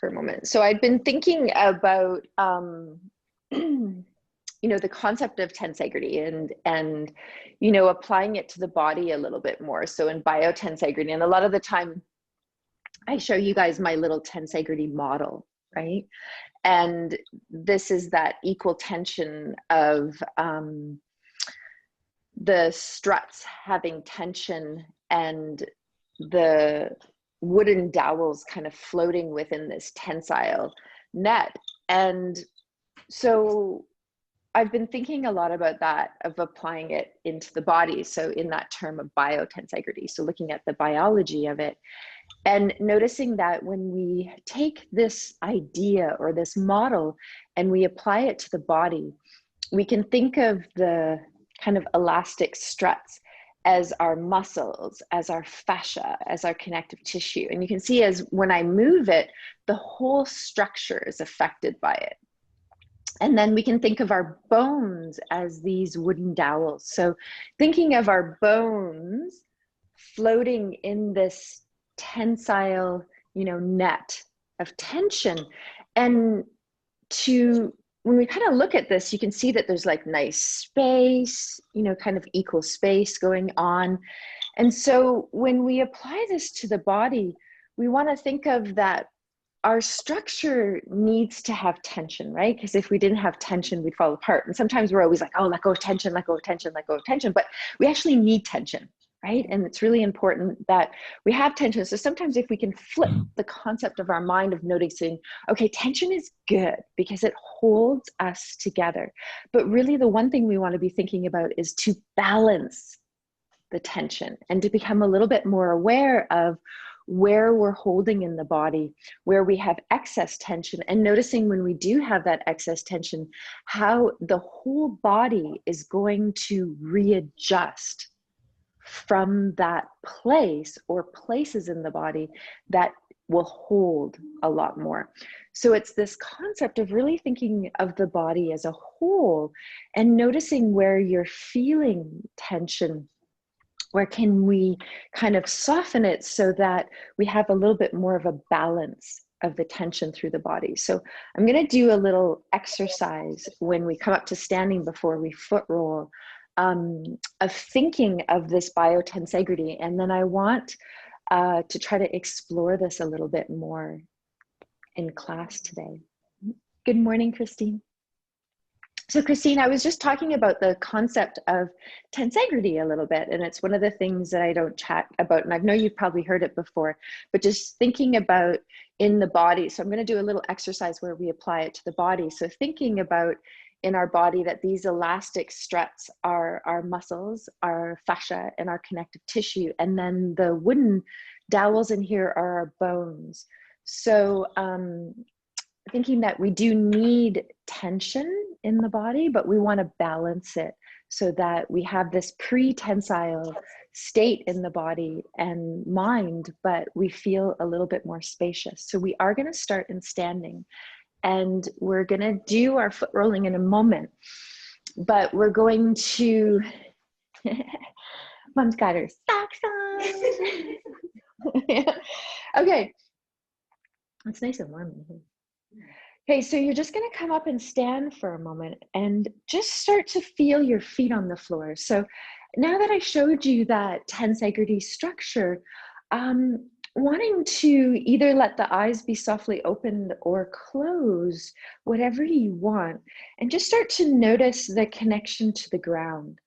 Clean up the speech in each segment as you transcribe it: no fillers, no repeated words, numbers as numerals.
for a moment. So I'd been thinking about, you know, the concept of tensegrity and, you know, applying it to the body a little bit more. So in biotensegrity, and a lot of the time I show you guys my little tensegrity model, right? And this is that equal tension of the struts having tension and the wooden dowels kind of floating within this tensile net. And so I've been thinking a lot about that, of applying it into the body. So in that term of biotensegrity, so looking at the biology of it and noticing that when we take this idea or this model and we apply it to the body, we can think of the kind of elastic struts as our muscles, as our fascia, as our connective tissue. And you can see as when I move it, the whole structure is affected by it. And then we can think of our bones as these wooden dowels. So thinking of our bones floating in this tensile, you know, net of tension. And when we kind of look at this, you can see that there's like nice space, you know, kind of equal space going on. And so when we apply this to the body, we want to think of that our structure needs to have tension, right? Because if we didn't have tension, we'd fall apart. And sometimes we're always like, oh, let go of tension, let go of tension, let go of tension. But we actually need tension, right? And it's really important that we have tension. So sometimes if we can flip the concept of our mind of noticing, okay, tension is good because it holds us together. But really the one thing we want to be thinking about is to balance the tension and to become a little bit more aware of where we're holding in the body, where we have excess tension, and noticing when we do have that excess tension, how the whole body is going to readjust from that place or places in the body that will hold a lot more. So it's this concept of really thinking of the body as a whole and noticing where you're feeling tension. Where can we kind of soften it so that we have a little bit more of a balance of the tension through the body? So I'm going to do a little exercise when we come up to standing before we foot roll, of thinking of this biotensegrity. And then I want to try to explore this a little bit more in class today. Good morning, Christine. So Christine, I was just talking about the concept of tensegrity a little bit, and it's one of the things that I don't chat about, and I know you've probably heard it before, but just thinking about in the body. So I'm going to do a little exercise where we apply it to the body. So thinking about in our body that these elastic struts are our muscles, our fascia, and our connective tissue, and then the wooden dowels in here are our bones. So thinking that we do need tension in the body, but we want to balance it so that we have this pre-tensile state in the body and mind, but we feel a little bit more spacious. So we are going to start in standing, and we're going to do our foot rolling in a moment, but we're going to, Mom's got her socks on. Okay, it's nice and warm in here. Okay, so you're just going to come up and stand for a moment and just start to feel your feet on the floor. So now that I showed you that tensegrity structure, wanting to either let the eyes be softly opened or closed, whatever you want, and just start to notice the connection to the ground.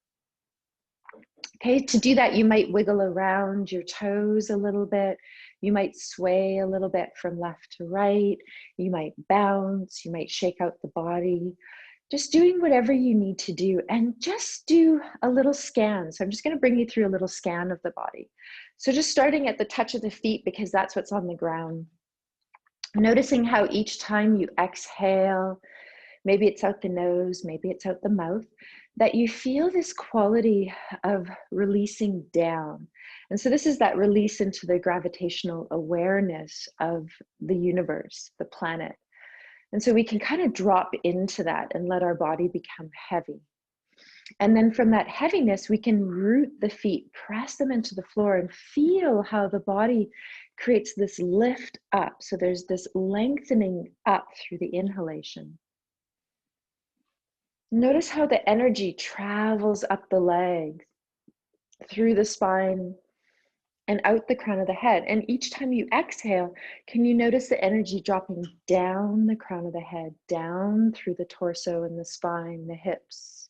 Okay, to do that, you might wiggle around your toes a little bit. You might sway a little bit from left to right. You might bounce, you might shake out the body. Just doing whatever you need to do, and just do a little scan. So I'm just going to bring you through a little scan of the body. So just starting at the touch of the feet, because that's what's on the ground. Noticing how each time you exhale, maybe it's out the nose, maybe it's out the mouth, that you feel this quality of releasing down. And so this is that release into the gravitational awareness of the universe, the planet. And so we can kind of drop into that and let our body become heavy. And then from that heaviness, we can root the feet, press them into the floor, and feel how the body creates this lift up. So there's this lengthening up through the inhalation. Notice how the energy travels up the legs, through the spine, and out the crown of the head. And each time you exhale, can you notice the energy dropping down the crown of the head, down through the torso and the spine, the hips,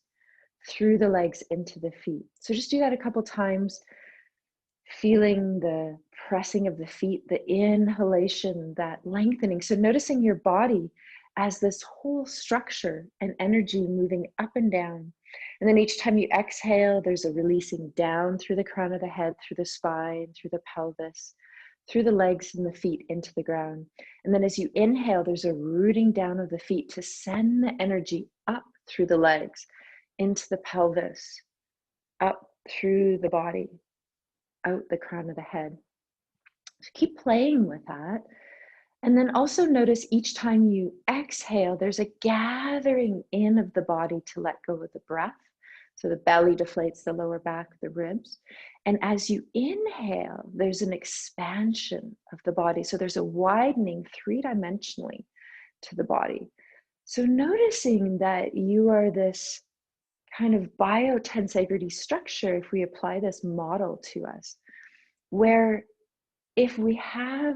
through the legs into the feet. So just do that a couple times, feeling the pressing of the feet, the inhalation, that lengthening. So noticing your body as this whole structure and energy moving up and down. And then each time you exhale, there's a releasing down through the crown of the head, through the spine, through the pelvis, through the legs and the feet into the ground. And then as you inhale, there's a rooting down of the feet to send the energy up through the legs, into the pelvis, up through the body, out the crown of the head. So keep playing with that. And then also notice each time you exhale, there's a gathering in of the body to let go of the breath. So the belly deflates, the lower back, the ribs. And as you inhale, there's an expansion of the body. So there's a widening three-dimensionally to the body. So noticing that you are this kind of biotensegrity structure, if we apply this model to us, where if we have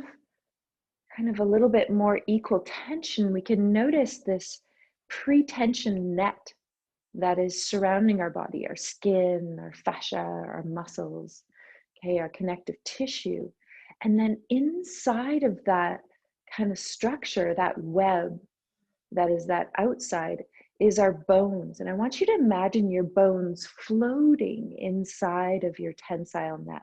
kind of a little bit more equal tension, we can notice this pre-tension net that is surrounding our body, our skin, our fascia, our muscles, okay, our connective tissue. And then inside of that kind of structure, that web that is that outside, is our bones. And I want you to imagine your bones floating inside of your tensile net.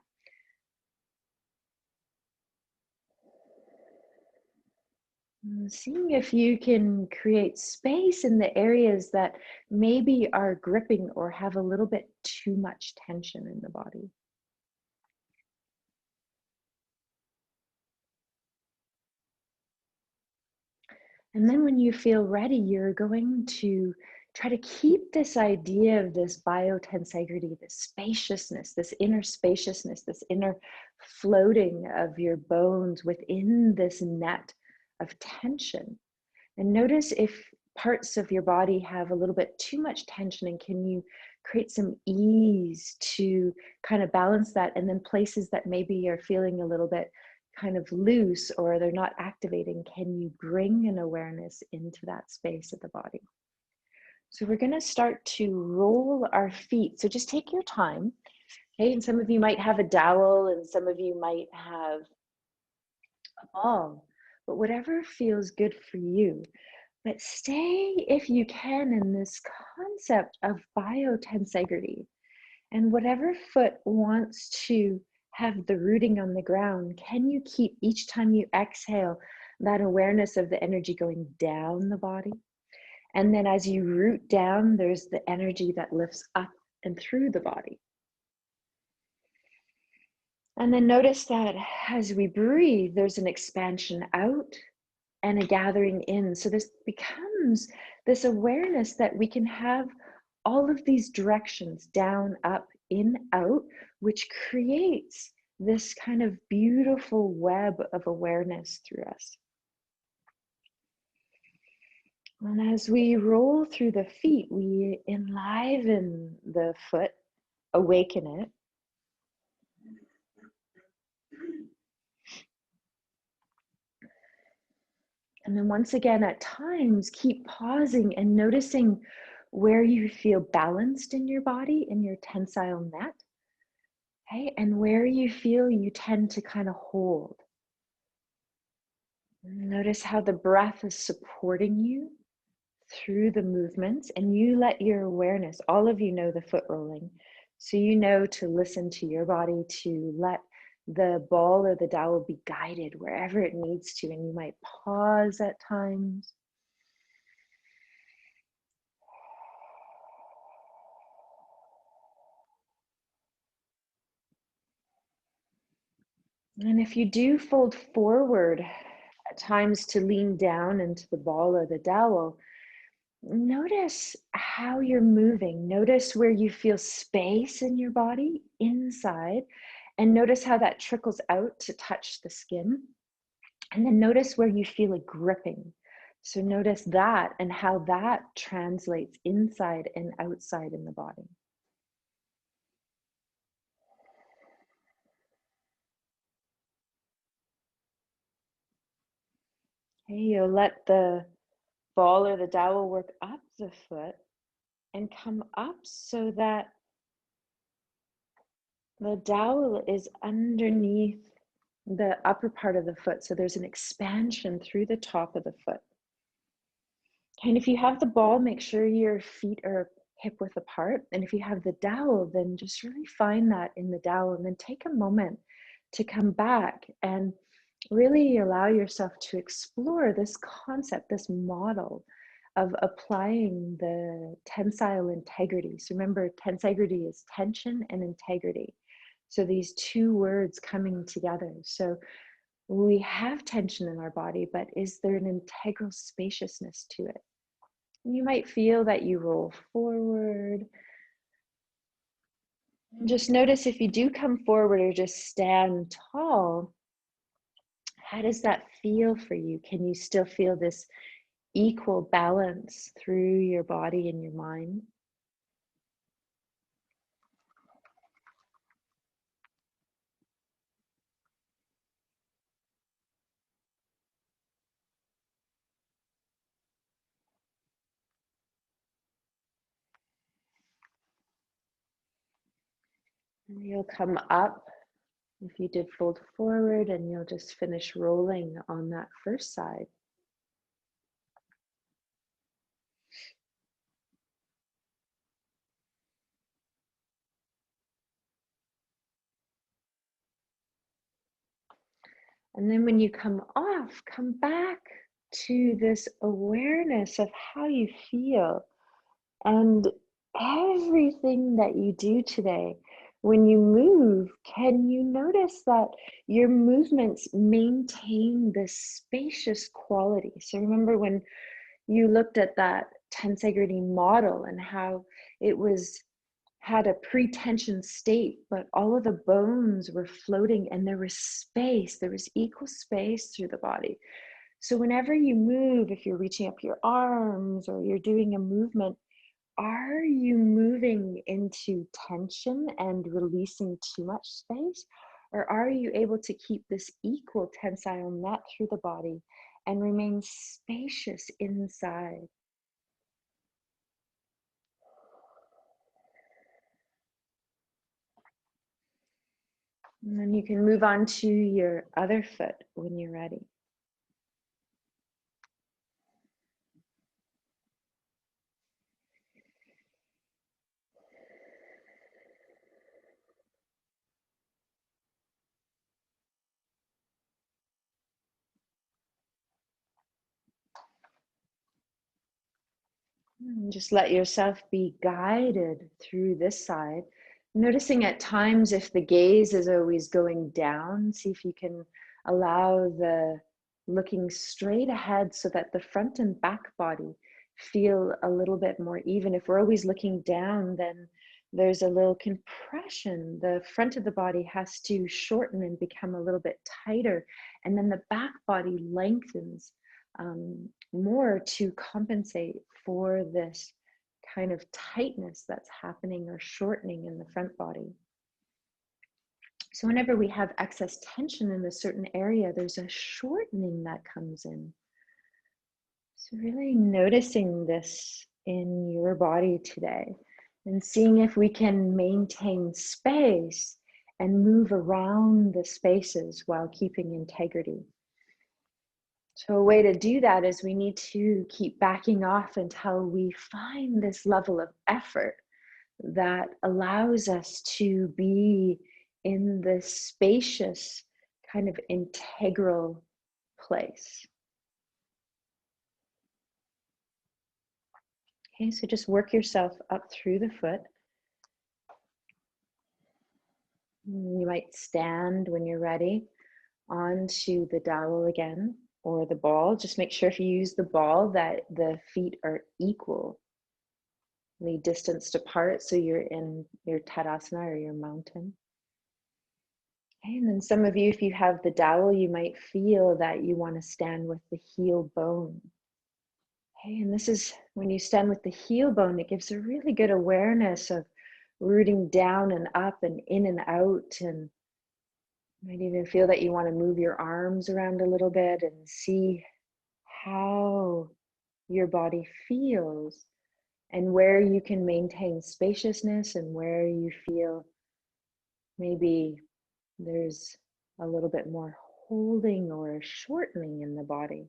Seeing if you can create space in the areas that maybe are gripping or have a little bit too much tension in the body. And then when you feel ready, you're going to try to keep this idea of this biotensegrity, this spaciousness, this inner spaciousness, this inner floating of your bones within this net of tension. And notice if parts of your body have a little bit too much tension, and can you create some ease to kind of balance that? And then places that maybe are feeling a little bit kind of loose or they're not activating, can you bring an awareness into that space of the body? So we're going to start to roll our feet. So just take your time. Okay, and some of you might have a dowel and some of you might have a ball, but whatever feels good for you. But stay, if you can, in this concept of biotensegrity. And whatever foot wants to have the rooting on the ground, can you keep each time you exhale that awareness of the energy going down the body? And then as you root down, there's the energy that lifts up and through the body. And then notice that as we breathe, there's an expansion out and a gathering in. So this becomes this awareness that we can have all of these directions, down, up, in, out, which creates this kind of beautiful web of awareness through us. And as we roll through the feet, we enliven the foot, awaken it. And then once again, at times, keep pausing and noticing where you feel balanced in your body, in your tensile net, okay? And where you feel you tend to kind of hold. Notice how the breath is supporting you through the movements, and you let your awareness, all of you know the foot rolling, so you know to listen to your body, to let the ball or the dowel be guided wherever it needs to, and you might pause at times. And if you do fold forward at times to lean down into the ball or the dowel, notice how you're moving. Notice where you feel space in your body inside, And notice how that trickles out to touch the skin. And then notice where you feel it gripping. So notice that and how that translates inside and outside in the body. Okay, you'll let the ball or the dowel work up the foot and come up so that the dowel is underneath the upper part of the foot. So there's an expansion through the top of the foot. And if you have the ball, make sure your feet are hip width apart. And if you have the dowel, then just really find that in the dowel and then take a moment to come back and really allow yourself to explore this concept, this model of applying the tensile integrity. So remember, tensegrity is tension and integrity. So these two words coming together. So we have tension in our body, but is there an integral spaciousness to it? You might feel that you roll forward. Just notice if you do come forward or just stand tall, how does that feel for you? Can you still feel this equal balance through your body and your mind? And you'll come up if you did fold forward, and you'll just finish rolling on that first side. And then when you come off, come back to this awareness of how you feel. And everything that you do today, when you move, can you notice that your movements maintain this spacious quality? So remember when you looked at that tensegrity model and how it had a pre-tension state, but all of the bones were floating and there was space, there was equal space through the body. So whenever you move, if you're reaching up your arms or you're doing a movement, are you moving into tension and releasing too much space? Or are you able to keep this equal tensile net through the body and remain spacious inside? And then you can move on to your other foot when you're ready. And just let yourself be guided through this side. Noticing at times if the gaze is always going down, see if you can allow the looking straight ahead so that the front and back body feel a little bit more even. If we're always looking down, then there's a little compression. The front of the body has to shorten and become a little bit tighter, and then the back body lengthens more to compensate for this kind of tightness that's happening or shortening in the front body. So whenever we have excess tension in a certain area, there's a shortening that comes in. So really noticing this in your body today and seeing if we can maintain space and move around the spaces while keeping integrity. So a way to do that is we need to keep backing off until we find this level of effort that allows us to be in this spacious kind of integral place. Okay, so just work yourself up through the foot. You might stand when you're ready onto the dowel again or the ball. Just make sure if you use the ball that the feet are equally distanced apart so you're in your Tadasana or your mountain. Okay, and then some of you, if you have the dowel, you might feel that you want to stand with the heel bone. Okay, and this is when you stand with the heel bone, it gives a really good awareness of rooting down and up and in and out. And you might even feel that you want to move your arms around a little bit and see how your body feels and where you can maintain spaciousness and where you feel maybe there's a little bit more holding or shortening in the body.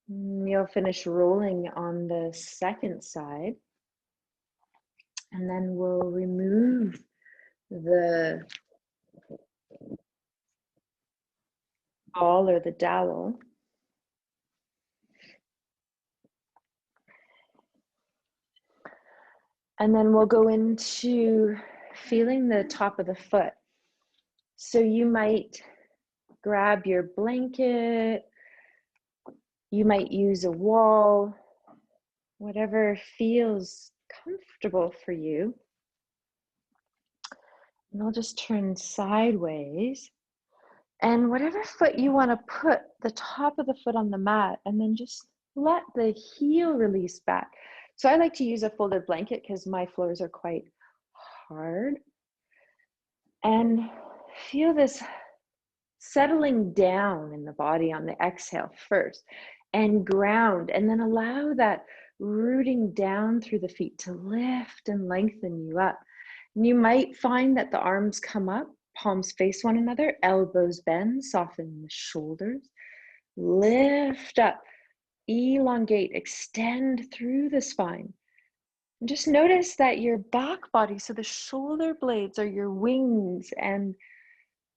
You'll finish rolling on the second side, and then we'll remove the ball or the dowel. And then we'll go into feeling the top of the foot. So you might grab your blanket, you might use a wall, whatever feels comfortable for you. And I'll just turn sideways. And whatever foot you want to put the top of the foot on the mat, and then just let the heel release back. So I like to use a folded blanket because my floors are quite hard. And feel this settling down in the body on the exhale first, and ground, and then allow that rooting down through the feet to lift and lengthen you up. And you might find that the arms come up, palms face one another, elbows bend, soften the shoulders, lift up, elongate, extend through the spine. And just notice that your back body, so the shoulder blades are your wings and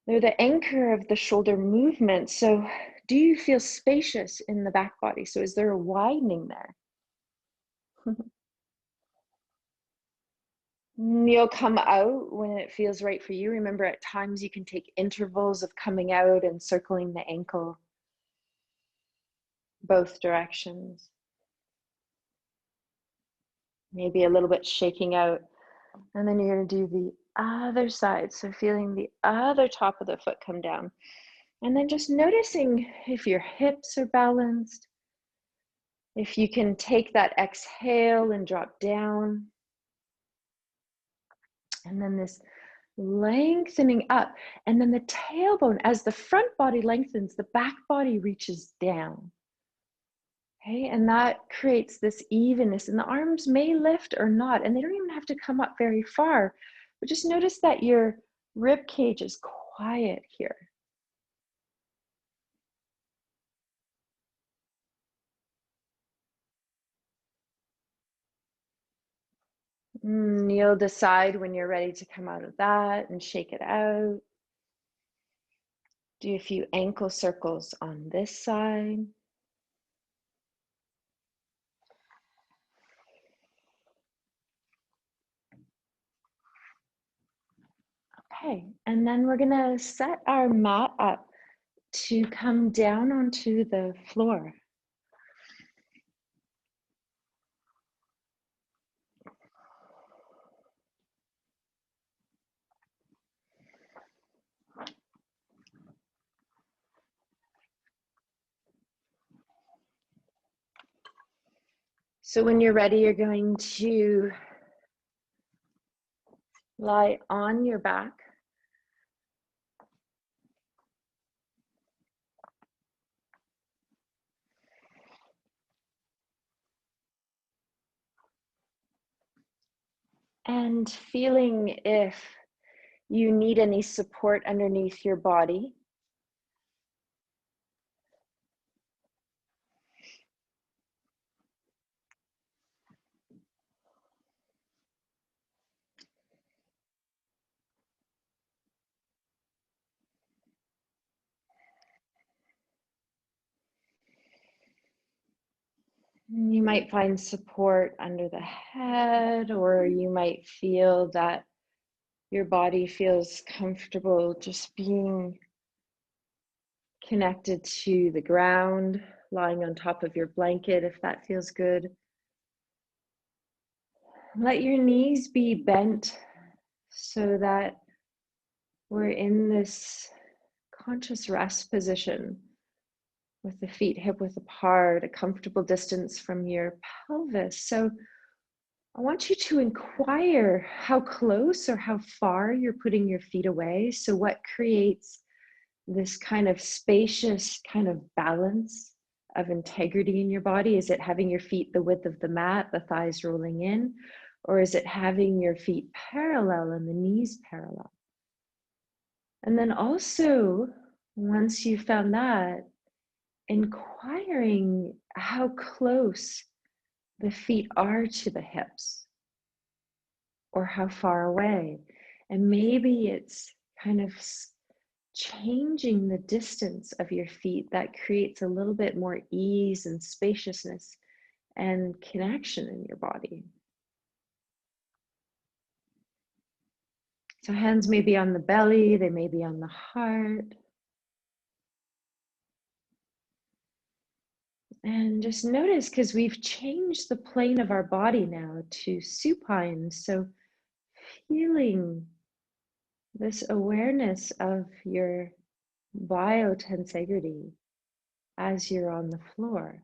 they're the anchor of the shoulder movement. So do you feel spacious in the back body? So is there a widening there? You'll come out when it feels right for you. Remember, at times you can take intervals of coming out and circling the ankle both directions. Maybe a little bit shaking out. And then you're going to do the other side. So feeling the other top of the foot come down. And then just noticing if your hips are balanced. If you can take that exhale and drop down. And then this lengthening up. And then the tailbone, as the front body lengthens, the back body reaches down. Okay, and that creates this evenness. And the arms may lift or not, and they don't even have to come up very far. But just notice that your rib cage is quiet here. You'll decide when you're ready to come out of that and shake it out. Do a few ankle circles on this side. Okay, and then we're gonna set our mat up to come down onto the floor. So when you're ready, you're going to lie on your back. And feeling if you need any support underneath your body. You might find support under the head, or you might feel that your body feels comfortable just being connected to the ground, lying on top of your blanket if that feels good. Let your knees be bent so that we're in this conscious rest position with the feet hip width apart, a comfortable distance from your pelvis. So I want you to inquire how close or how far you're putting your feet away. So what creates this kind of spacious kind of balance of integrity in your body? Is it having your feet the width of the mat, the thighs rolling in? Or is it having your feet parallel and the knees parallel? And then also, once you found that, inquiring how close the feet are to the hips or how far away. And maybe it's kind of changing the distance of your feet that creates a little bit more ease and spaciousness and connection in your body. So hands may be on the belly, they may be on the heart. And just notice, because we've changed the plane of our body now to supine. So feeling this awareness of your biotensegrity as you're on the floor.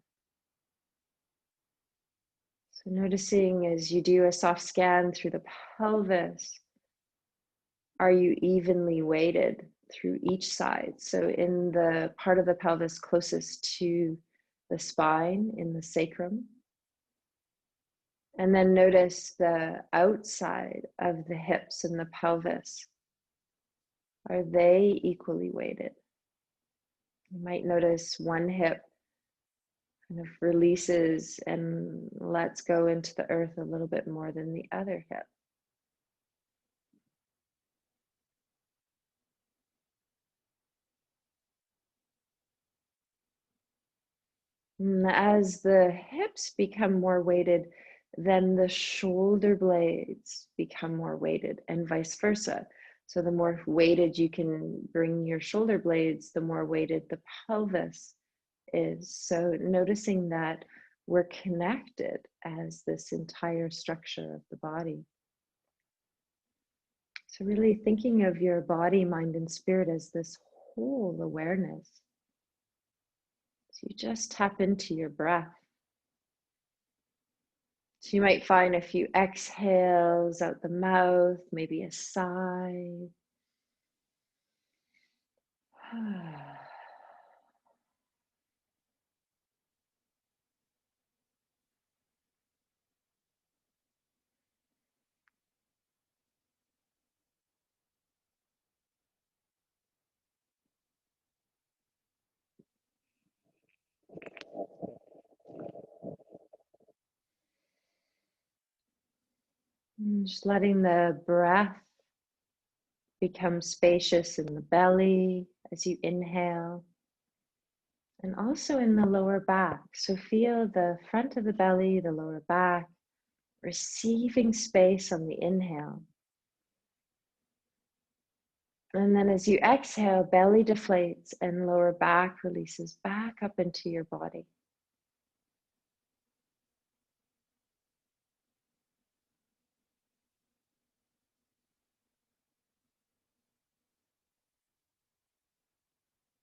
So noticing as you do a soft scan through the pelvis, are you evenly weighted through each side? So in the part of the pelvis closest to the spine, in the sacrum. And then notice the outside of the hips and the pelvis. Are they equally weighted? You might notice one hip kind of releases and lets go into the earth a little bit more than the other hip. And as the hips become more weighted, then the shoulder blades become more weighted and vice versa. So the more weighted you can bring your shoulder blades, the more weighted the pelvis is. So noticing that we're connected as this entire structure of the body. So really thinking of your body, mind, and spirit as this whole awareness. So you just tap into your breath. So you might find a few exhales out the mouth, maybe a sigh. And just letting the breath become spacious in the belly as you inhale, and also in the lower back. So feel the front of the belly, the lower back, receiving space on the inhale. And then as you exhale, belly deflates and lower back releases back up into your body.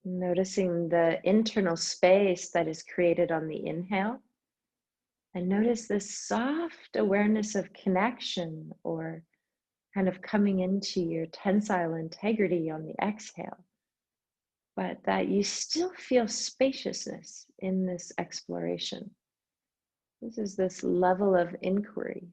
Noticing the internal space that is created on the inhale. And notice this soft awareness of connection or kind of coming into your tensile integrity on the exhale. But that you still feel spaciousness in this exploration. This is this level of inquiry.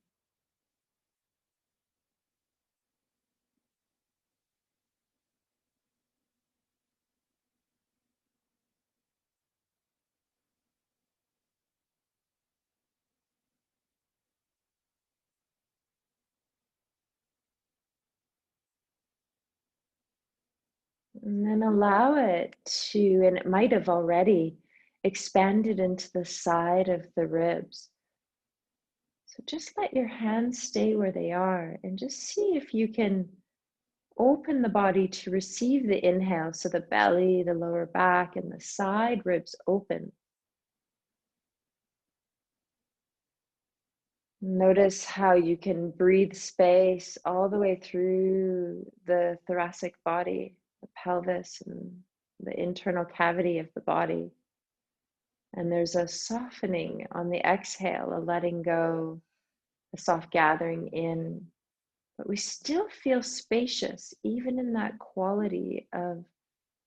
And then allow it to, and it might have already expanded into the side of the ribs. So just let your hands stay where they are and just see if you can open the body to receive the inhale. So the belly, the lower back, and the side ribs open. Notice how you can breathe space all the way through the thoracic body, the pelvis, and the internal cavity of the body. And there's a softening on the exhale, a letting go, a soft gathering in. But we still feel spacious, even in that quality of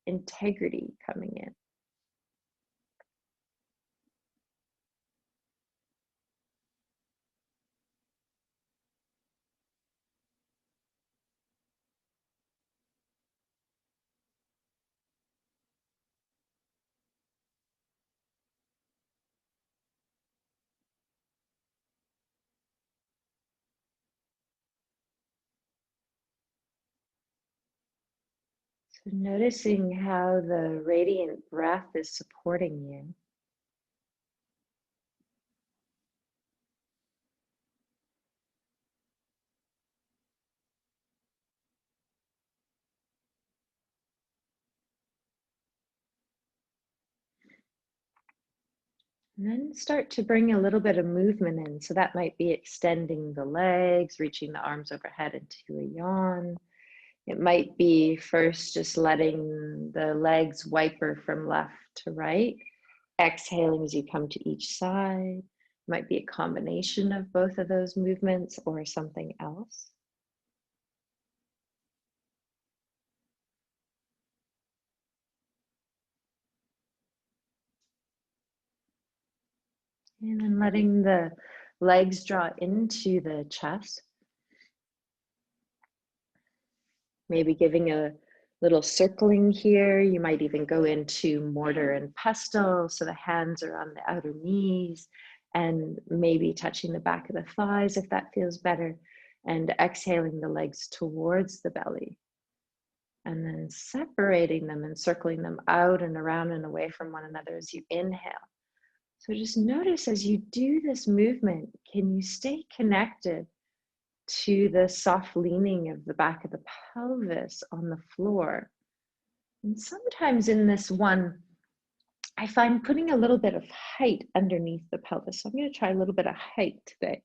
integrity coming in. So noticing how the radiant breath is supporting you. And then start to bring a little bit of movement in. So that might be extending the legs, reaching the arms overhead into a yawn. It might be first just letting the legs wiper from left to right, exhaling as you come to each side. It might be a combination of both of those movements or something else. And then letting the legs draw into the chest. Maybe giving a little circling here. You might even go into mortar and pestle. So the hands are on the outer knees and maybe touching the back of the thighs if that feels better. And exhaling the legs towards the belly. And then separating them and circling them out and around and away from one another as you inhale. So just notice as you do this movement, can you stay connected to the soft leaning of the back of the pelvis on the floor? And sometimes in this one, I find putting a little bit of height underneath the pelvis. So I'm going to try a little bit of height today.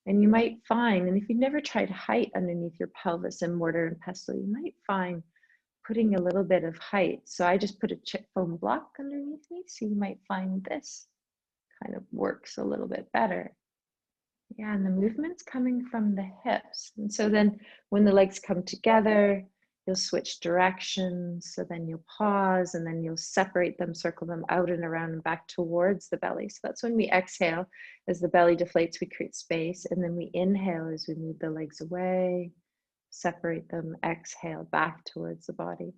And you might find, and if you've never tried height underneath your pelvis in mortar and pestle, you might find putting a little bit of height. So I just put a chip foam block underneath me. So you might find this kind of works a little bit better. Yeah, and the movement's coming from the hips. And so then when the legs come together, you'll switch directions. So then you'll pause and then you'll separate them, circle them out and around and back towards the belly. So that's when we exhale. As the belly deflates, we create space. And then we inhale as we move the legs away, separate them, exhale back towards the body.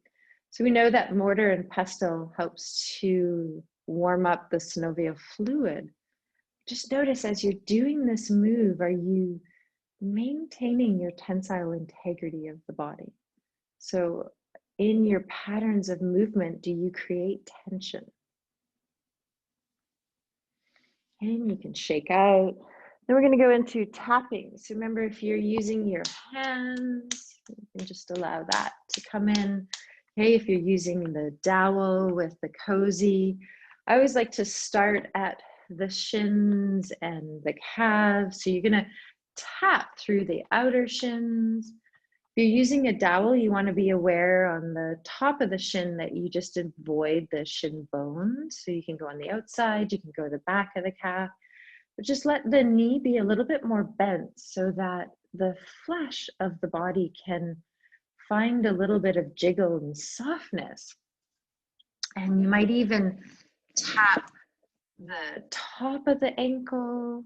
So we know that mortar and pestle helps to warm up the synovial fluid. Just notice as you're doing this move, are you maintaining your tensile integrity of the body? So in your patterns of movement, do you create tension? And you can shake out. Then we're going to go into tapping. So remember, if you're using your hands, you can just allow that to come in. Okay, if you're using the dowel with the cozy, I always like to start at the shins and the calves. So you're going to tap through the outer shins. If you're using a dowel, you want to be aware on the top of the shin that you just avoid the shin bones. So you can go on the outside, you can go to the back of the calf, but just let the knee be a little bit more bent so that the flesh of the body can find a little bit of jiggle and softness. And you might even tap the top of the ankle,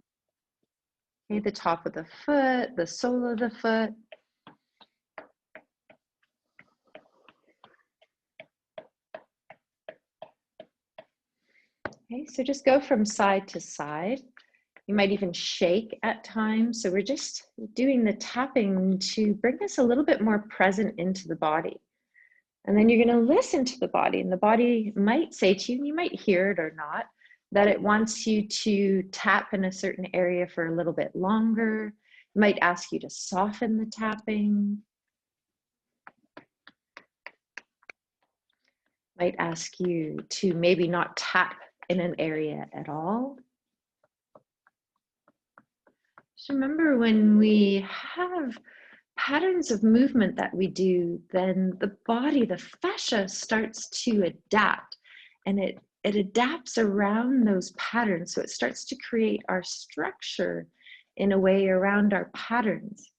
okay, the top of the foot, the sole of the foot. Okay, so just go from side to side. You might even shake at times. So we're just doing the tapping to bring us a little bit more present into the body. And then you're going to listen to the body, and the body might say to you, and you might hear it or not, that it wants you to tap in a certain area for a little bit longer. It might ask you to soften the tapping. Might ask you to maybe not tap in an area at all. Just remember, when we have patterns of movement that we do, then the body, the fascia, starts to adapt, and it adapts around those patterns. So it starts to create our structure in a way around our patterns.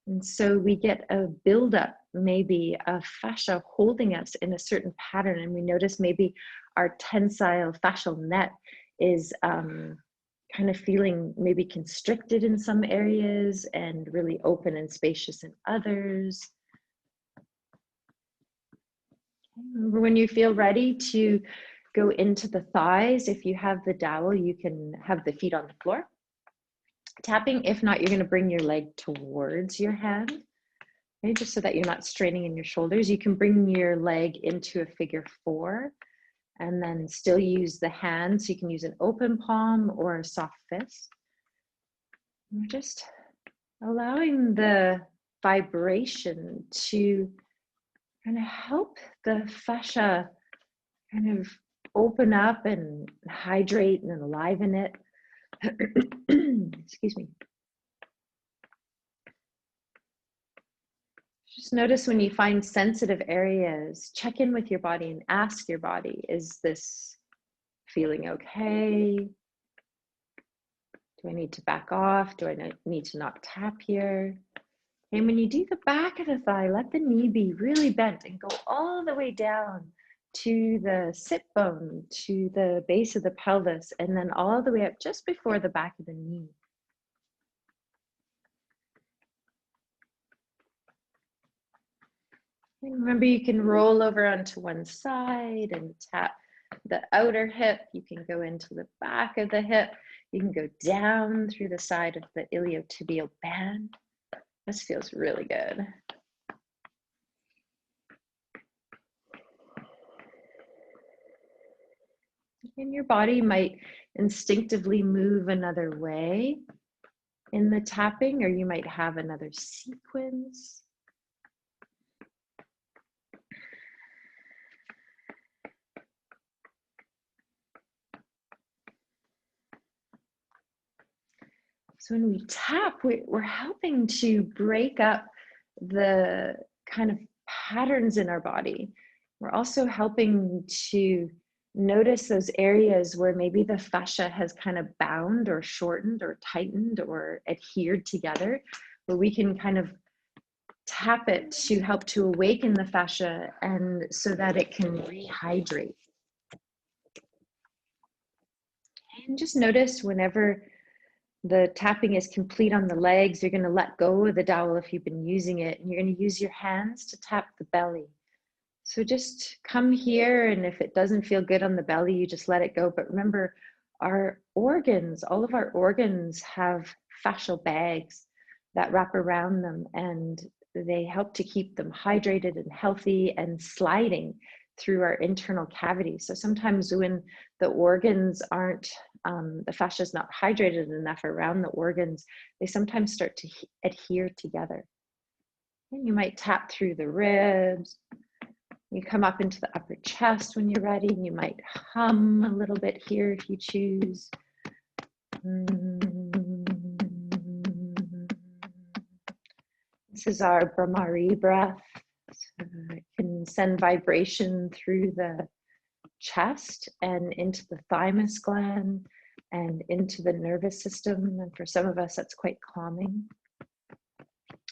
And so we get a buildup, maybe of fascia holding us in a certain pattern. And we notice maybe our tensile fascial net is kind of feeling maybe constricted in some areas and really open and spacious in others. Remember, when you feel ready to go into the thighs, if you have the dowel, you can have the feet on the floor. Tapping, if not, you're going to bring your leg towards your hand, okay, just so that you're not straining in your shoulders. You can bring your leg into a figure 4 and then still use the hand. So you can use an open palm or a soft fist. We're just allowing the vibration to kind of help the fascia kind of open up and hydrate and enliven it. Excuse me. Just notice when you find sensitive areas, check in with your body and ask your body, is this feeling okay? Do I need to back off? Do I need to not tap here? And when you do the back of the thigh, let the knee be really bent and go all the way down to the sit bone, to the base of the pelvis, and then all the way up just before the back of the knee. And remember, you can roll over onto one side and tap the outer hip. You can go into the back of the hip. You can go down through the side of the iliotibial band. This feels really good. And your body might instinctively move another way in the tapping, or you might have another sequence. So when we tap, we're helping to break up the kind of patterns in our body. We're also helping to notice those areas where maybe the fascia has kind of bound or shortened or tightened or adhered together, where we can kind of tap it to help to awaken the fascia and so that it can rehydrate. And just notice whenever the tapping is complete on the legs, you're going to let go of the dowel if you've been using it, and you're going to use your hands to tap the belly. So just come here, and if it doesn't feel good on the belly, you just let it go. But remember, our organs, all of our organs have fascial bags that wrap around them, and they help to keep them hydrated and healthy and sliding through our internal cavity. So sometimes when the organs aren't, the fascia is not hydrated enough around the organs, they sometimes start to adhere together. And you might tap through the ribs. You come up into the upper chest when you're ready, and you might hum a little bit here if you choose. This is our Brahmari breath. So it can send vibration through the chest and into the thymus gland and into the nervous system. And for some of us, that's quite calming.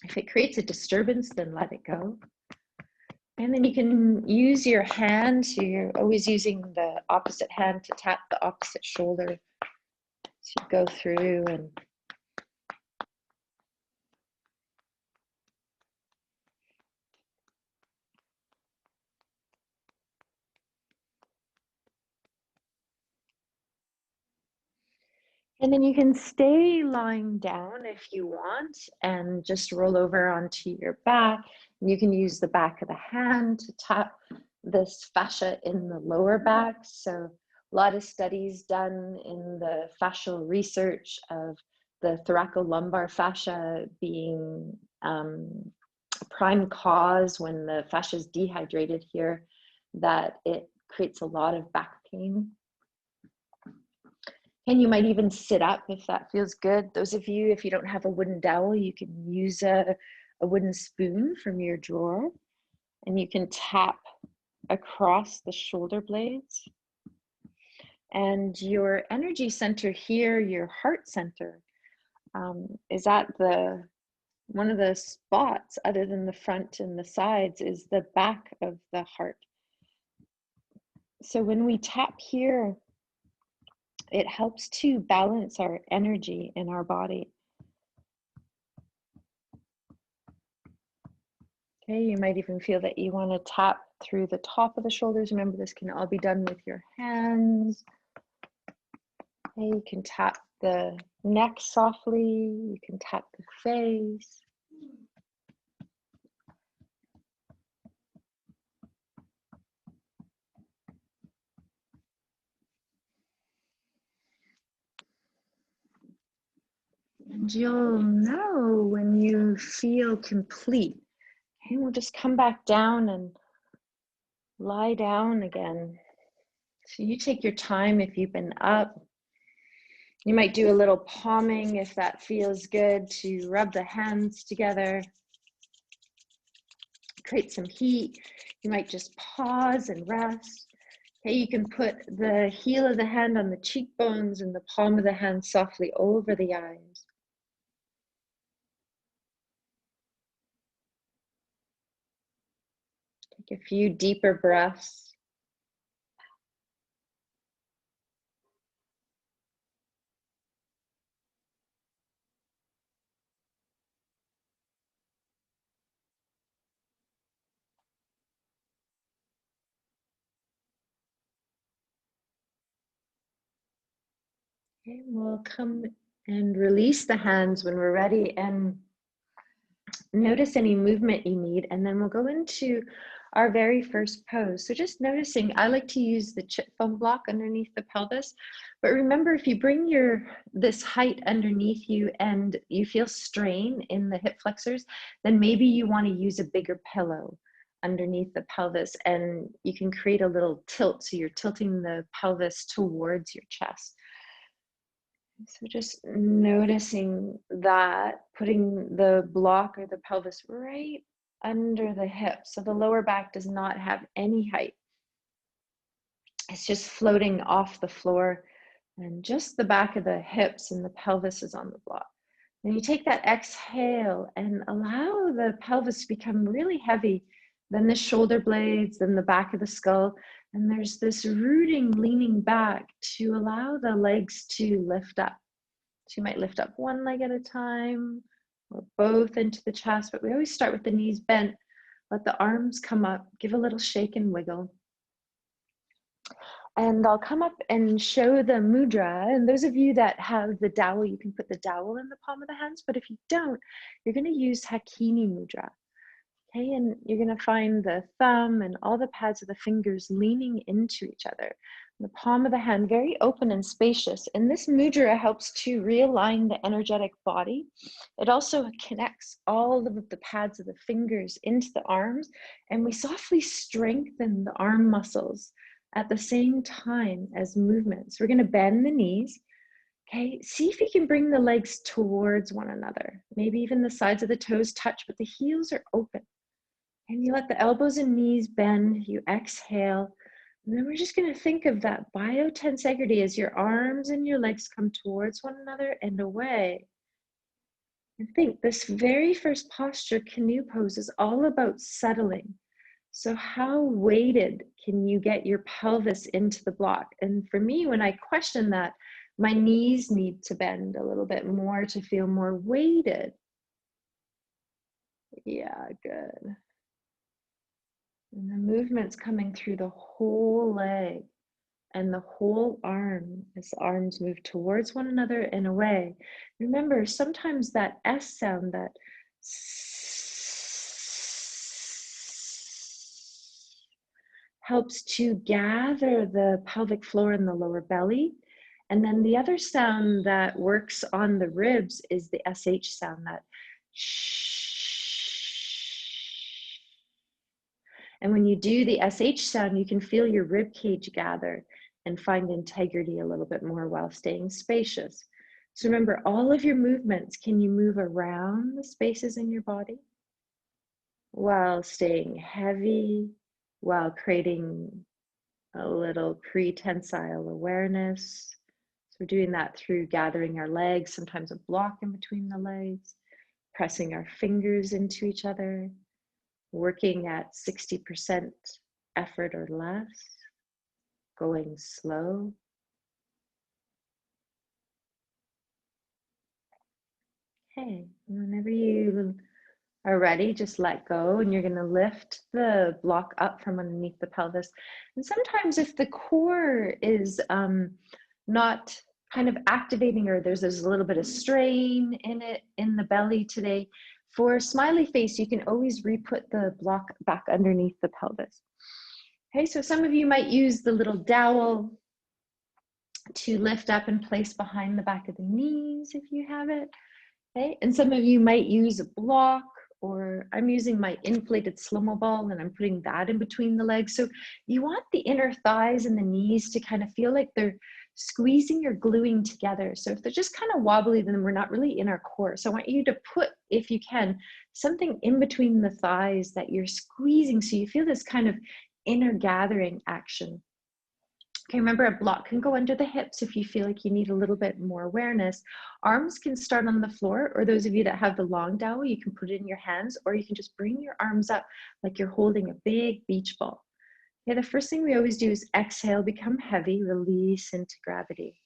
If it creates a disturbance, then let it go. And then you can use your hand. So you're always using the opposite hand to tap the opposite shoulder. So you go through and then you can stay lying down if you want and just roll over onto your back. And you can use the back of the hand to tap this fascia in the lower back. So a lot of studies done in the fascial research of the thoracolumbar fascia being a prime cause when the fascia is dehydrated here, that it creates a lot of back pain. And you might even sit up if that feels good. Those of you, if you don't have a wooden dowel, you can use a wooden spoon from your drawer, and you can tap across the shoulder blades. And your energy center here, your heart center, is at one of the spots other than the front and the sides is the back of the heart. So when we tap here, it helps to balance our energy in our body. Okay, you might even feel that you want to tap through the top of the shoulders. Remember, this can all be done with your hands. Okay, you can tap the neck softly. You can tap the face. And you'll know when you feel complete. Okay, we'll just come back down and lie down again. So you take your time if you've been up. You might do a little palming if that feels good, to rub the hands together, create some heat. You might just pause and rest. Okay, you can put the heel of the hand on the cheekbones and the palm of the hand softly over the eyes. Take a few deeper breaths. Okay, we'll come and release the hands when we're ready, and notice any movement you need, and then we'll go into our very first pose. So just noticing, I like to use the chip foam block underneath the pelvis, but remember, if you bring this height underneath you and you feel strain in the hip flexors, then maybe you want to use a bigger pillow underneath the pelvis, and you can create a little tilt, so you're tilting the pelvis towards your chest. So just noticing that, putting the block or the pelvis right under the hip. So the lower back does not have any height. It's just floating off the floor, and just the back of the hips and the pelvis is on the block. Then you take that exhale and allow the pelvis to become really heavy, then the shoulder blades, then the back of the skull. And there's this rooting, leaning back to allow the legs to lift up. So you might lift up one leg at a time or both into the chest, but we always start with the knees bent. Let the arms come up, give a little shake and wiggle. And I'll come up and show the mudra. And those of you that have the dowel, you can put the dowel in the palm of the hands. But if you don't, you're going to use Hakini mudra. Okay, and you're going to find the thumb and all the pads of the fingers leaning into each other. The palm of the hand very open and spacious. And this mudra helps to realign the energetic body. It also connects all of the pads of the fingers into the arms, and we softly strengthen the arm muscles at the same time as movements. We're going to bend the knees. Okay, see if you can bring the legs towards one another. Maybe even the sides of the toes touch, but the heels are open. And you let the elbows and knees bend, you exhale. And then we're just going to think of that biotensegrity as your arms and your legs come towards one another and away. And think, this very first posture, canoe pose, is all about settling. So how weighted can you get your pelvis into the block? And for me, when I question that, my knees need to bend a little bit more to feel more weighted. Yeah, good. And the movement's coming through the whole leg and the whole arm as the arms move towards one another and away. Remember, sometimes that S sound, that helps to gather the pelvic floor and the lower belly. And then the other sound that works on the ribs is the SH sound, that shh. And when you do the SH sound, you can feel your rib cage gather. and find integrity a little bit more while staying spacious. So remember, all of your movements, can you move around the spaces in your body while staying heavy, while creating a little pre-tensile awareness. So we're doing that through gathering our legs, sometimes a block in between the legs, pressing our fingers into each other, working at 60% effort or less, going slow. Okay, whenever you are ready, just let go, and you're going to lift the block up from underneath the pelvis. And sometimes if the core is not kind of activating, or there's a little bit of strain in it, in the belly today, for smiley face, you can always re-put the block back underneath the pelvis. Okay, so some of you might use the little dowel to lift up and place behind the back of the knees if you have it. Okay, and some of you might use a block, or I'm using my inflated slow-mo ball and I'm putting that in between the legs. So you want the inner thighs and the knees to kind of feel like they're squeezing or gluing together. So if they're just kind of wobbly, then we're not really in our core. So I want you to put, if you can, something in between the thighs that you're squeezing, so you feel this kind of inner gathering action. Okay, remember, a block can go under the hips if you feel like you need a little bit more awareness. Arms can start on the floor, or those of you that have the long dowel, you can put it in your hands, or you can just bring your arms up like you're holding a big beach ball. Okay, the first thing we always do is exhale, become heavy, release into gravity.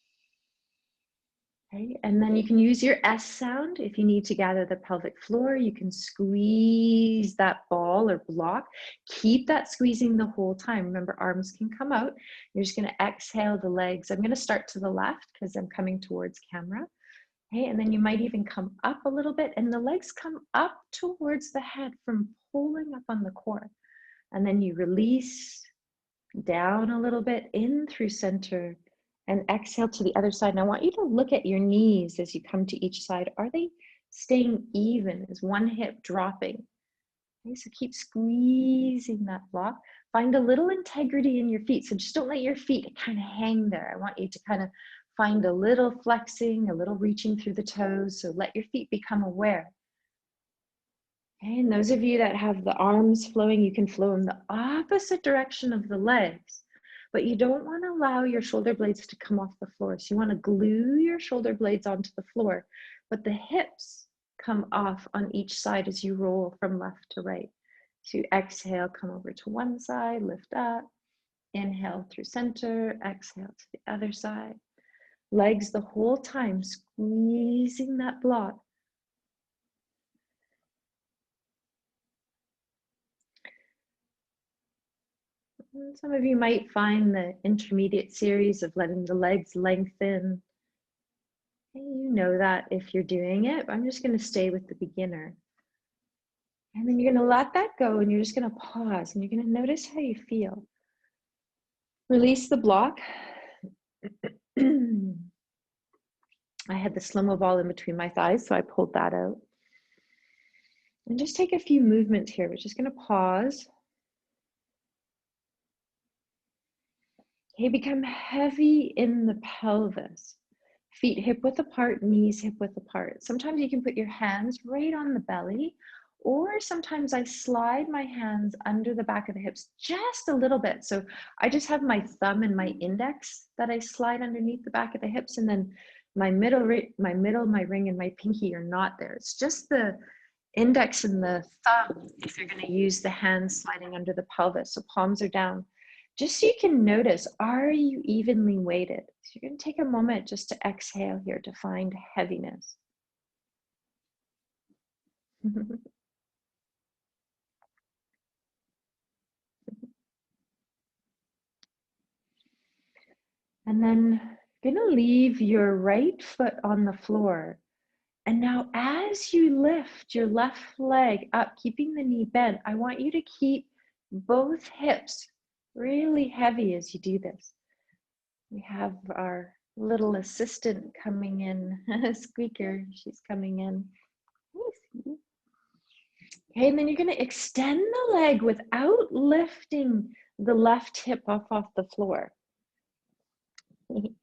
Okay, and then you can use your S sound if you need to gather the pelvic floor. You can squeeze that ball or block. Keep that squeezing the whole time. Remember, arms can come out. You're just going to exhale the legs. I'm going to start to the left because I'm coming towards camera. Okay, and then you might even come up a little bit, and the legs come up towards the head from pulling up on the core. And then you release down a little bit, in through center, and exhale to the other side. And I want you to look at your knees as you come to each side. Are they staying even? Is one hip dropping? Okay, so keep squeezing that block. Find a little integrity in your feet. So just don't let your feet kind of hang there. I want you to kind of find a little flexing, a little reaching through the toes. So let your feet become aware. Okay, and those of you that have the arms flowing, you can flow in the opposite direction of the legs. But you don't want to allow your shoulder blades to come off the floor. So you want to glue your shoulder blades onto the floor, but the hips come off on each side as you roll from left to right. So you exhale, come over to one side, lift up, inhale through center, exhale to the other side. Legs the whole time, squeezing that block. Some of you might find the intermediate series of letting the legs lengthen. You know that if you're doing it. I'm just going to stay with the beginner. And then you're going to let that go, and you're just going to pause, and you're going to notice how you feel. Release the block. I had the slow-mo ball in between my thighs, so I pulled that out. And just take a few movements here. We're just going to pause. Okay, become heavy in the pelvis. Feet hip width apart, knees hip width apart. Sometimes you can put your hands right on the belly, or sometimes I slide my hands under the back of the hips just a little bit. So I just have my thumb and my index that I slide underneath the back of the hips, and then my middle, my ring, and my pinky are not there. It's just the index and the thumb if you're going to use the hands sliding under the pelvis. So palms are down. Just so you can notice, are you evenly weighted? So you're going to take a moment just to exhale here to find heaviness. And then you're going to leave your right foot on the floor. And now as you lift your left leg up, keeping the knee bent, I want you to keep both hips really heavy as you do this. We have our little assistant coming in, Squeaker, she's coming in. Okay, and then you're going to extend the leg without lifting the left hip off the floor. And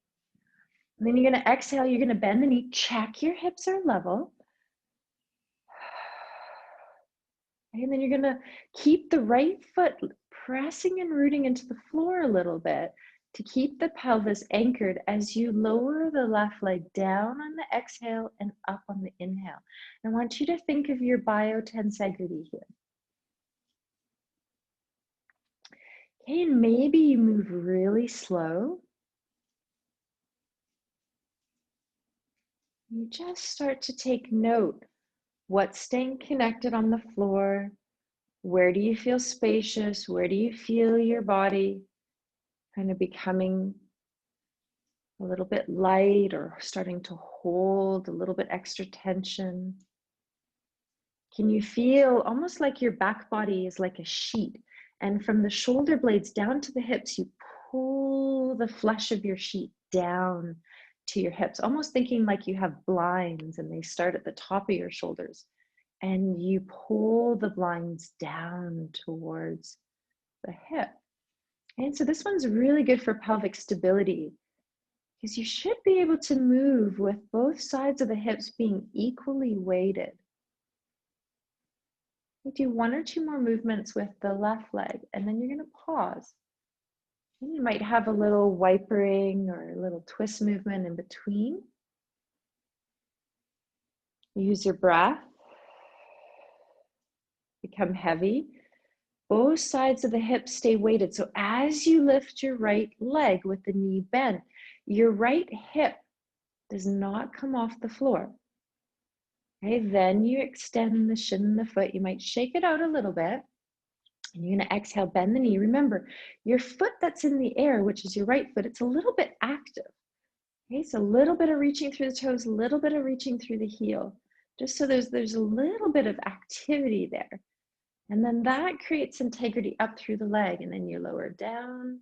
then you're going to exhale, you're going to bend the knee, check your hips are level. And then you're going to keep the right foot pressing and rooting into the floor a little bit to keep the pelvis anchored as you lower the left leg down on the exhale and up on the inhale. I want you to think of your biotensegrity here. Okay, and maybe you move really slow. You just start to take note. What's staying connected on the floor? Where do you feel spacious? Where do you feel your body kind of becoming a little bit light or starting to hold a little bit extra tension? Can you feel almost like your back body is like a sheet, and from the shoulder blades down to the hips, you pull the flesh of your sheet down to your hips, almost thinking like you have blinds and they start at the top of your shoulders, and you pull the blinds down towards the hip. And so this one's really good for pelvic stability, because you should be able to move with both sides of the hips being equally weighted. You do one or two more movements with the left leg, and then you're going to pause. And you might have a little wipering or a little twist movement in between. Use your breath. Become heavy. Both sides of the hips stay weighted. So as you lift your right leg with the knee bent, your right hip does not come off the floor. Okay, then you extend the shin and the foot. You might shake it out a little bit. And you're going to exhale, bend the knee. Remember, your foot that's in the air, which is your right foot, it's a little bit active. Okay, so a little bit of reaching through the toes, a little bit of reaching through the heel, just so there's a little bit of activity there. And then that creates integrity up through the leg. And then you lower down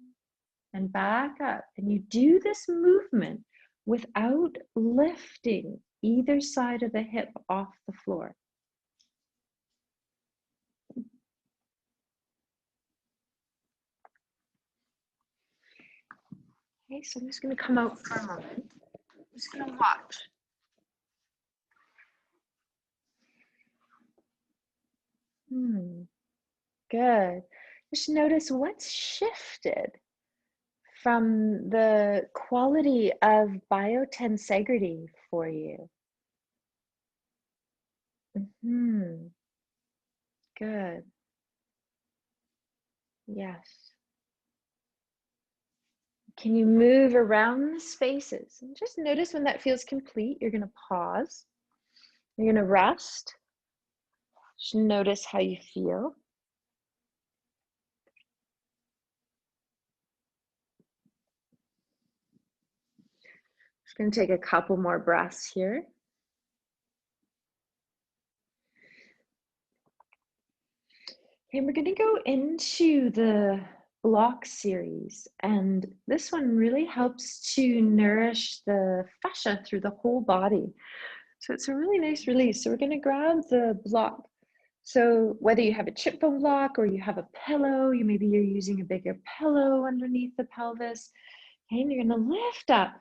and back up. And you do this movement without lifting either side of the hip off the floor. Okay, so I'm just going to come out for a moment. I'm just going to watch. Good. Just notice what's shifted from the quality of biotensegrity for you. Good. Yes. Can you move around the spaces? And just notice when that feels complete, you're going to pause. You're going to rest. Just notice how you feel. Just going to take a couple more breaths here. And we're going to go into the block series, and this one really helps to nourish the fascia through the whole body. So it's a really nice release. So we're going to grab the block. So whether you have a chip bone block or you have a pillow, maybe you're using a bigger pillow underneath the pelvis, and you're going to lift up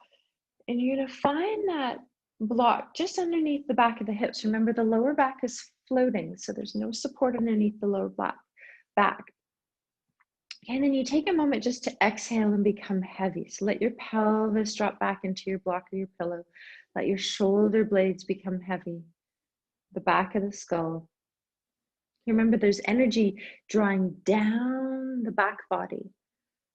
and you're going to find that block just underneath the back of the hips. Remember, the lower back is floating, so there's no support underneath the lower back. And then you take a moment just to exhale and become heavy. So let your pelvis drop back into your block or your pillow. Let your shoulder blades become heavy. The back of the skull. Remember, there's energy drawing down the back body.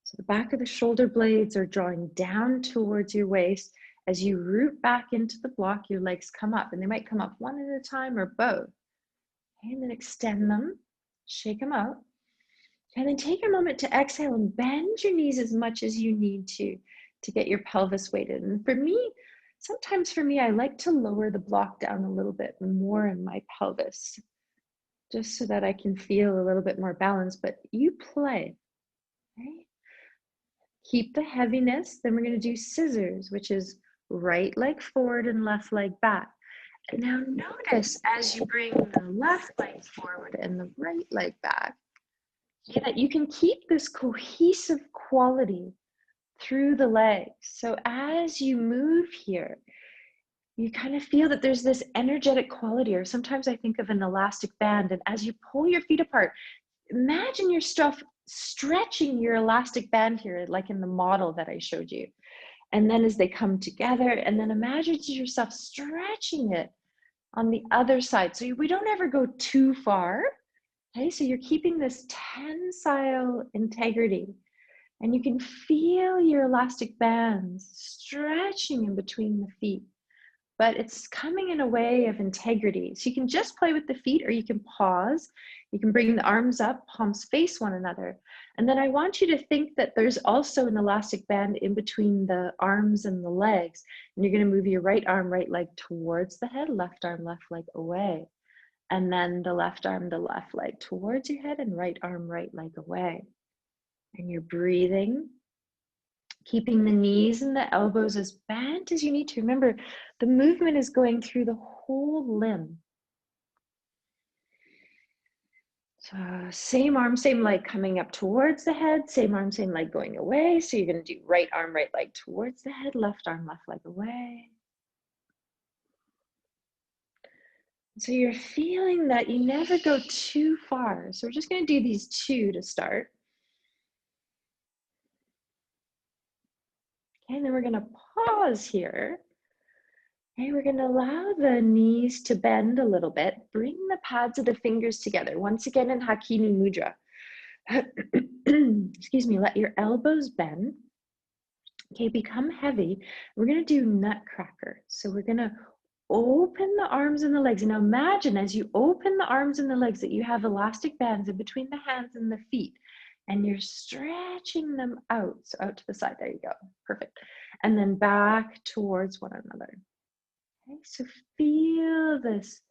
So the back of the shoulder blades are drawing down towards your waist. As you root back into the block, your legs come up, and they might come up one at a time or both. And then extend them, shake them out. And then take a moment to exhale and bend your knees as much as you need to get your pelvis weighted. And for me, sometimes I like to lower the block down a little bit more in my pelvis, just so that I can feel a little bit more balanced. But you play, right? Keep the heaviness. Then we're going to do scissors, which is right leg forward and left leg back. And now notice as you bring the left leg forward and the right leg back, that you can keep this cohesive quality through the legs. So as you move here, you kind of feel that there's this energetic quality, or sometimes I think of an elastic band. And as you pull your feet apart, imagine yourself stretching your elastic band here, like in the model that I showed you. And then as they come together, and then imagine yourself stretching it on the other side. So we don't ever go too far. Okay, so you're keeping this tensile integrity. And you can feel your elastic bands stretching in between the feet, but it's coming in a way of integrity. So you can just play with the feet, or you can pause. You can bring the arms up, palms face one another. And then I want you to think that there's also an elastic band in between the arms and the legs. And you're going to move your right arm, right leg towards the head, left arm, left leg away. And then the left arm, the left leg towards your head, and right arm, right leg away. And you're breathing, keeping the knees and the elbows as bent as you need to. Remember, the movement is going through the whole limb. So same arm, same leg coming up towards the head, same arm, same leg going away. So you're going to do right arm, right leg towards the head, left arm, left leg away. So you're feeling that you never go too far. So we're just going to do these two to start. Okay, and then we're going to pause here. Okay, we're going to allow the knees to bend a little bit. Bring the pads of the fingers together. Once again in Hakini Mudra. Excuse me, let your elbows bend. Okay, become heavy. We're going to do nutcracker. So we're going to open the arms and the legs. And now imagine as you open the arms and the legs that you have elastic bands in between the hands and the feet. And you're stretching them out. So out to the side. There you go. Perfect. And then back towards one another. Okay, so feel this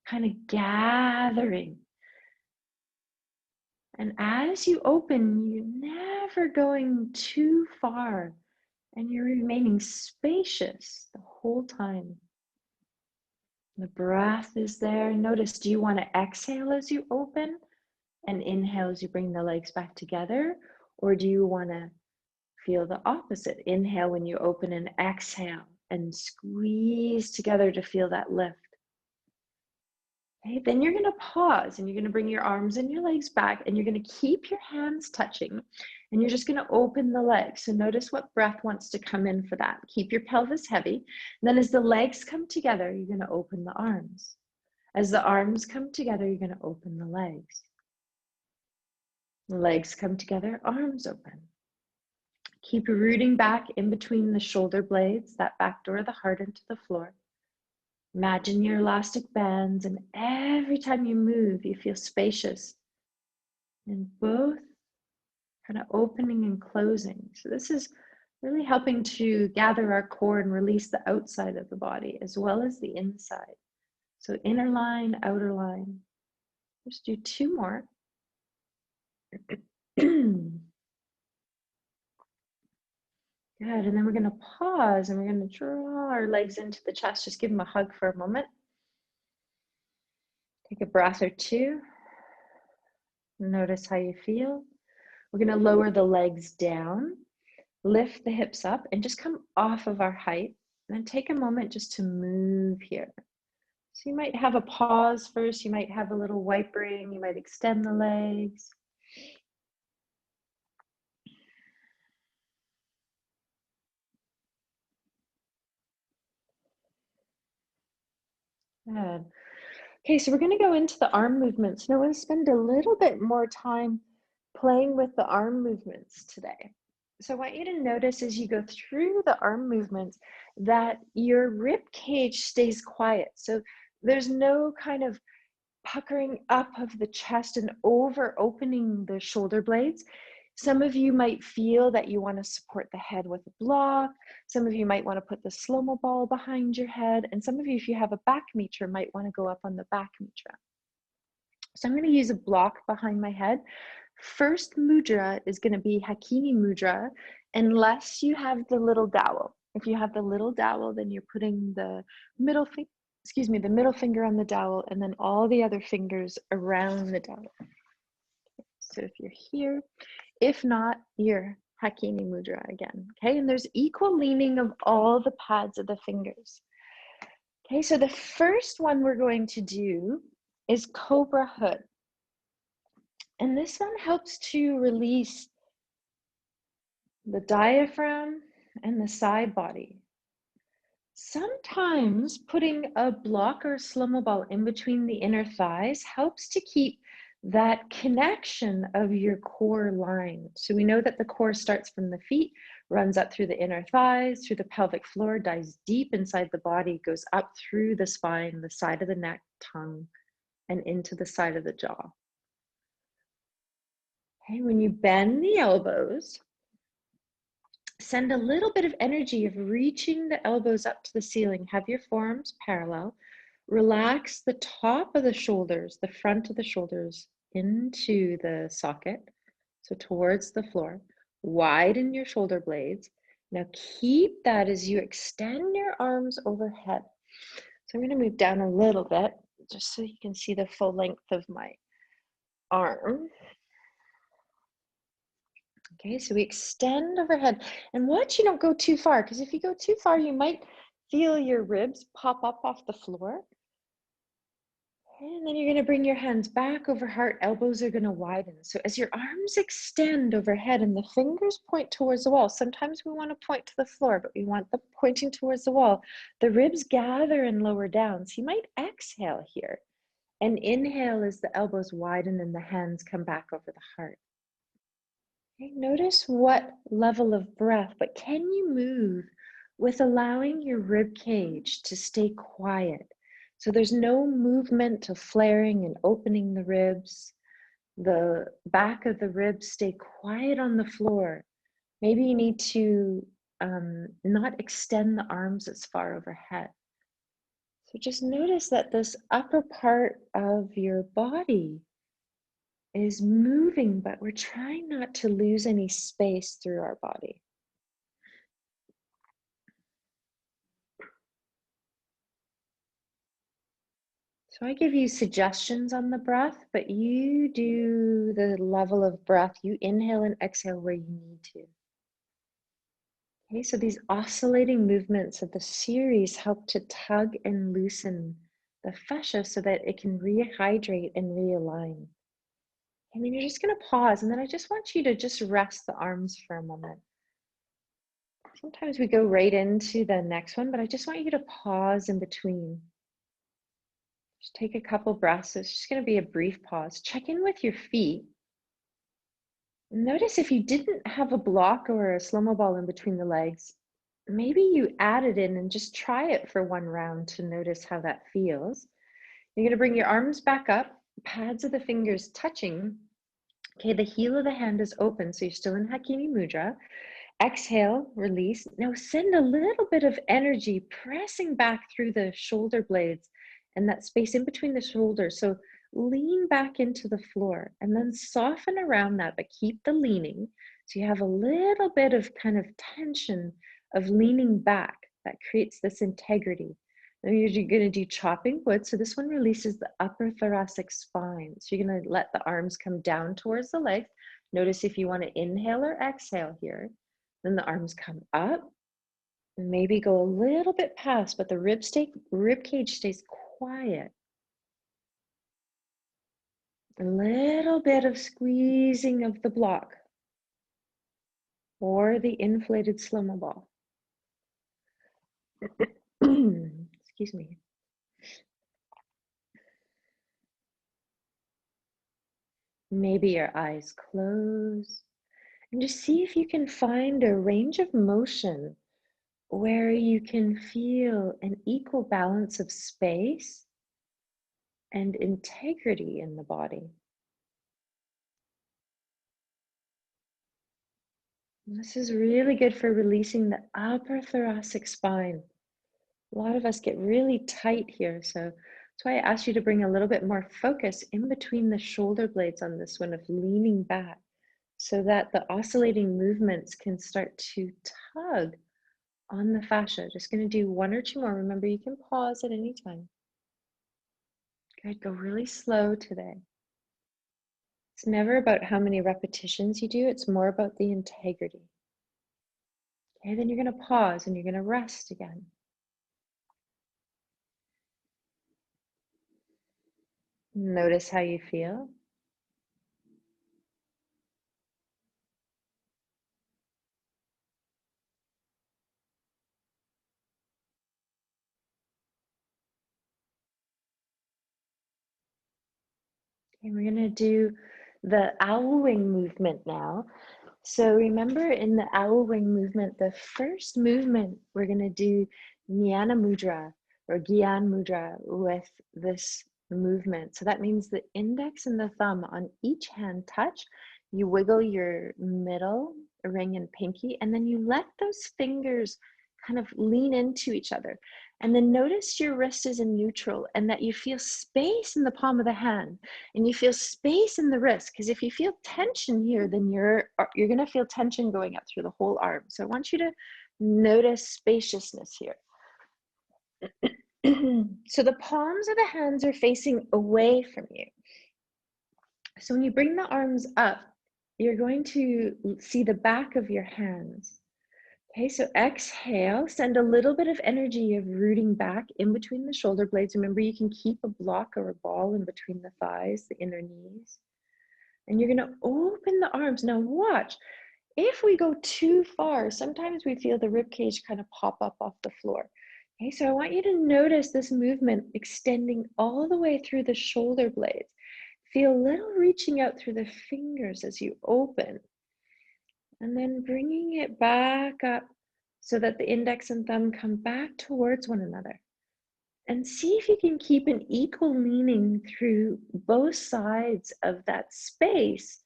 kind of gathering. And as you open, you're never going too far, and you're remaining spacious the whole time. The breath is there. Notice, do you want to exhale as you open and inhale as you bring the legs back together? Or do you want to feel the opposite? Inhale when you open and exhale and squeeze together to feel that lift. Okay, then you're going to pause and you're going to bring your arms and your legs back, and you're going to keep your hands touching, and you're just going to open the legs. So notice what breath wants to come in for that. Keep your pelvis heavy. And then as the legs come together, you're going to open the arms. As the arms come together, you're going to open the legs. The legs come together, arms open. Keep rooting back in between the shoulder blades, that back door of the heart into the floor. Imagine your elastic bands, and every time you move, you feel spacious. And both kind of opening and closing. So this is really helping to gather our core and release the outside of the body as well as the inside. So inner line, outer line. Just do two more. Good, and then we're going to pause and we're going to draw our legs into the chest. Just give them a hug for a moment. Take a breath or two. Notice how you feel. We're going to lower the legs down, lift the hips up, and just come off of our height. And then take a moment just to move here. So you might have a pause first. You might have a little wipering. You might extend the legs. Good. Okay, so we're going to go into the arm movements. Now, we're going to spend a little bit more time playing with the arm movements today. So I want you to notice as you go through the arm movements that your rib cage stays quiet. So there's no kind of puckering up of the chest and over opening the shoulder blades. Some of you might feel that you want to support the head with a block. Some of you might want to put the slow-mo ball behind your head. And some of you, if you have a back mudra, might want to go up on the back mudra. So I'm going to use a block behind my head. First mudra is going to be Hakini Mudra, unless you have the little dowel. If you have the little dowel, then you're putting the middle finger on the dowel, and then all the other fingers around the dowel. So if you're here, if not, you're Hakini Mudra again. Okay, and there's equal leaning of all the pads of the fingers. Okay, so the first one we're going to do is Cobra Hood. And this one helps to release the diaphragm and the side body. Sometimes putting a block or a slow-mo ball in between the inner thighs helps to keep that connection of your core line. So we know that the core starts from the feet, runs up through the inner thighs, through the pelvic floor, dives deep inside the body, goes up through the spine, the side of the neck, tongue, and into the side of the jaw. Okay, when you bend the elbows, send a little bit of energy of reaching the elbows up to the ceiling. Have your forearms parallel. Relax the top of the shoulders, the front of the shoulders into the socket, so towards the floor. Widen your shoulder blades. Now keep that as you extend your arms overhead. So I'm going to move down a little bit just so you can see the full length of my arm. Okay, so we extend overhead and watch you don't go too far, because if you go too far, you might feel your ribs pop up off the floor. And then you're going to bring your hands back over heart, elbows are going to widen. So as your arms extend overhead and the fingers point towards the wall, sometimes we want to point to the floor, but we want them pointing towards the wall. The ribs gather and lower down. So you might exhale here and inhale as the elbows widen and the hands come back over the heart. Okay, notice what level of breath, but can you move with allowing your rib cage to stay quiet? So there's no movement of flaring and opening the ribs. The back of the ribs stay quiet on the floor. Maybe you need to not extend the arms as far overhead. So just notice that this upper part of your body is moving, but we're trying not to lose any space through our body. So I give you suggestions on the breath, but you do the level of breath. You inhale and exhale where you need to. Okay, so these oscillating movements of the series help to tug and loosen the fascia so that it can rehydrate and realign. And then you're just going to pause, and then I just want you to just rest the arms for a moment. Sometimes we go right into the next one, but I just want you to pause in between. Just take a couple breaths. It's just going to be a brief pause. Check in with your feet. Notice if you didn't have a block or a slow-mo ball in between the legs, maybe you add it in and just try it for one round to notice how that feels. You're going to bring your arms back up, pads of the fingers touching. Okay, the heel of the hand is open, so you're still in Hakini Mudra. Exhale, release. Now send a little bit of energy pressing back through the shoulder blades and that space in between the shoulders. So lean back into the floor and then soften around that, but keep the leaning. So you have a little bit of kind of tension of leaning back that creates this integrity. Then you're going to do chopping wood. So this one releases the upper thoracic spine. So you're going to let the arms come down towards the legs. Notice if you want to inhale or exhale here. Then the arms come up and maybe go a little bit past, but the rib cage stays quiet. A little bit of squeezing of the block or the inflated slow-mo ball. Excuse me. Maybe your eyes close. And just see if you can find a range of motion where you can feel an equal balance of space and integrity in the body. This is really good for releasing the upper thoracic spine. A lot of us get really tight here, so that's why I asked you to bring a little bit more focus in between the shoulder blades on this one of leaning back so that the oscillating movements can start to tug on the fascia. Just going to do one or two more. Remember, you can pause at any time. Good, go really slow today. It's never about how many repetitions you do, it's more about the integrity. Okay, then you're going to pause and you're going to rest again. Notice how you feel. And we're going to do the owl wing movement now. So remember, in the owl wing movement, the first movement, we're going to do Jnana Mudra or Gyan Mudra with this movement. So that means the index and the thumb on each hand touch. You wiggle your middle ring and pinky, and then you let those fingers kind of lean into each other. And then notice your wrist is in neutral and that you feel space in the palm of the hand and you feel space in the wrist. Because if you feel tension here, then you're going to feel tension going up through the whole arm. So I want you to notice spaciousness here. So the palms of the hands are facing away from you. So when you bring the arms up, you're going to see the back of your hands. Okay, so exhale, send a little bit of energy of rooting back in between the shoulder blades. Remember, you can keep a block or a ball in between the thighs, the inner knees. And you're going to open the arms. Now watch, if we go too far, sometimes we feel the rib cage kind of pop up off the floor. Okay, so I want you to notice this movement extending all the way through the shoulder blades. Feel a little reaching out through the fingers as you open. And then bringing it back up so that the index and thumb come back towards one another. And see if you can keep an equal leaning through both sides of that space.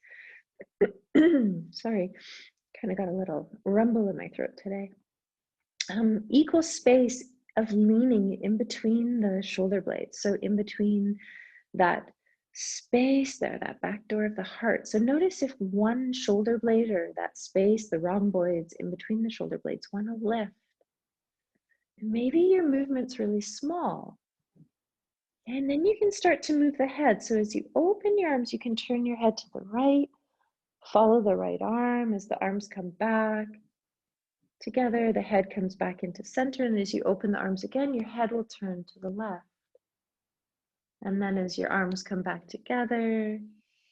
Sorry, kind of got a little rumble in my throat today. Equal space of leaning in between the shoulder blades. So in between that space there, that back door of the heart. So notice if one shoulder blade or that space, the rhomboids in between the shoulder blades want to lift. And maybe your movement's really small. And then you can start to move the head. So as you open your arms, you can turn your head to the right, follow the right arm as the arms come back together, the head comes back into center. And as you open the arms again, your head will turn to the left. And then as your arms come back together,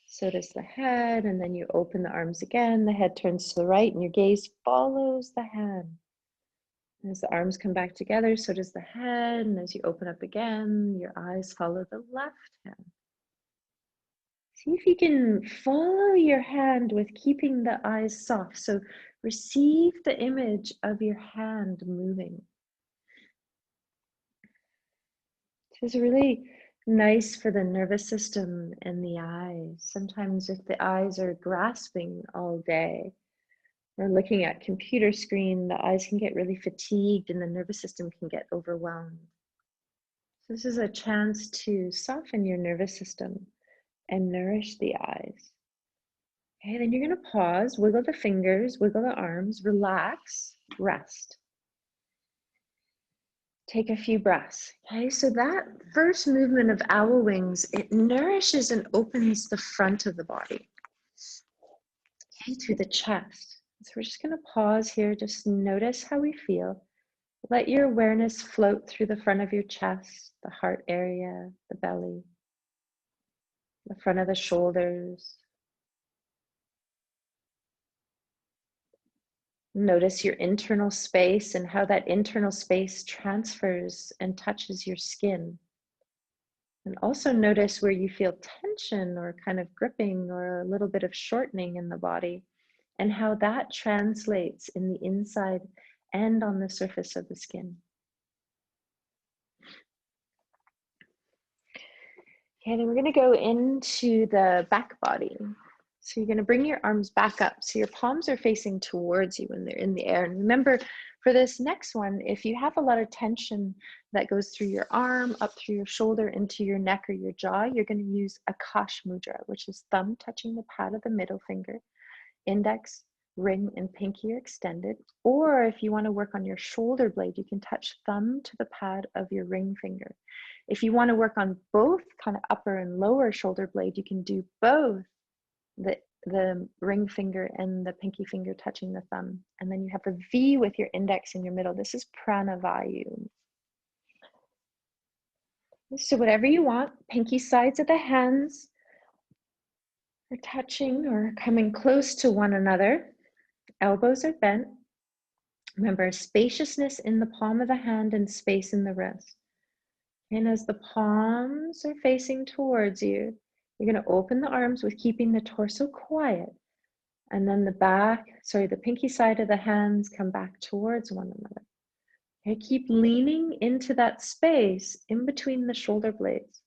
so does the head. And then you open the arms again, the head turns to the right and your gaze follows the hand. And as the arms come back together, so does the head. And as you open up again, your eyes follow the left hand. See if you can follow your hand with keeping the eyes soft. So receive the image of your hand moving. It's really nice for the nervous system and the eyes. Sometimes if the eyes are grasping all day or looking at computer screen, the eyes can get really fatigued and the nervous system can get overwhelmed. So this is a chance to soften your nervous system and nourish the eyes. Okay, then you're going to pause, wiggle the fingers, wiggle the arms, relax, rest. Take a few breaths. Okay, so that first movement of owl wings, it nourishes and opens the front of the body. Okay, through the chest. So we're just going to pause here, just notice how we feel. Let your awareness float through the front of your chest, the heart area, the belly, the front of the shoulders. Notice your internal space and how that internal space transfers and touches your skin. And also notice where you feel tension or kind of gripping or a little bit of shortening in the body and how that translates in the inside and on the surface of the skin. Okay, then we're going to go into the back body. So you're going to bring your arms back up. So your palms are facing towards you when they're in the air. And remember, for this next one, if you have a lot of tension that goes through your arm, up through your shoulder, into your neck or your jaw, you're going to use Akash Mudra, which is thumb touching the pad of the middle finger, index, ring, and pinky are extended. Or if you want to work on your shoulder blade, you can touch thumb to the pad of your ring finger. If you want to work on both kind of upper and lower shoulder blade, you can do both the ring finger and the pinky finger touching the thumb. And then you have a V with your index in your middle. This is pranavayu. So whatever you want, pinky sides of the hands are touching or coming close to one another. Elbows are bent. Remember, spaciousness in the palm of the hand and space in the wrist. And as the palms are facing towards you, you're going to open the arms with keeping the torso quiet. And then the pinky side of the hands come back towards one another. Okay, keep leaning into that space in between the shoulder blades.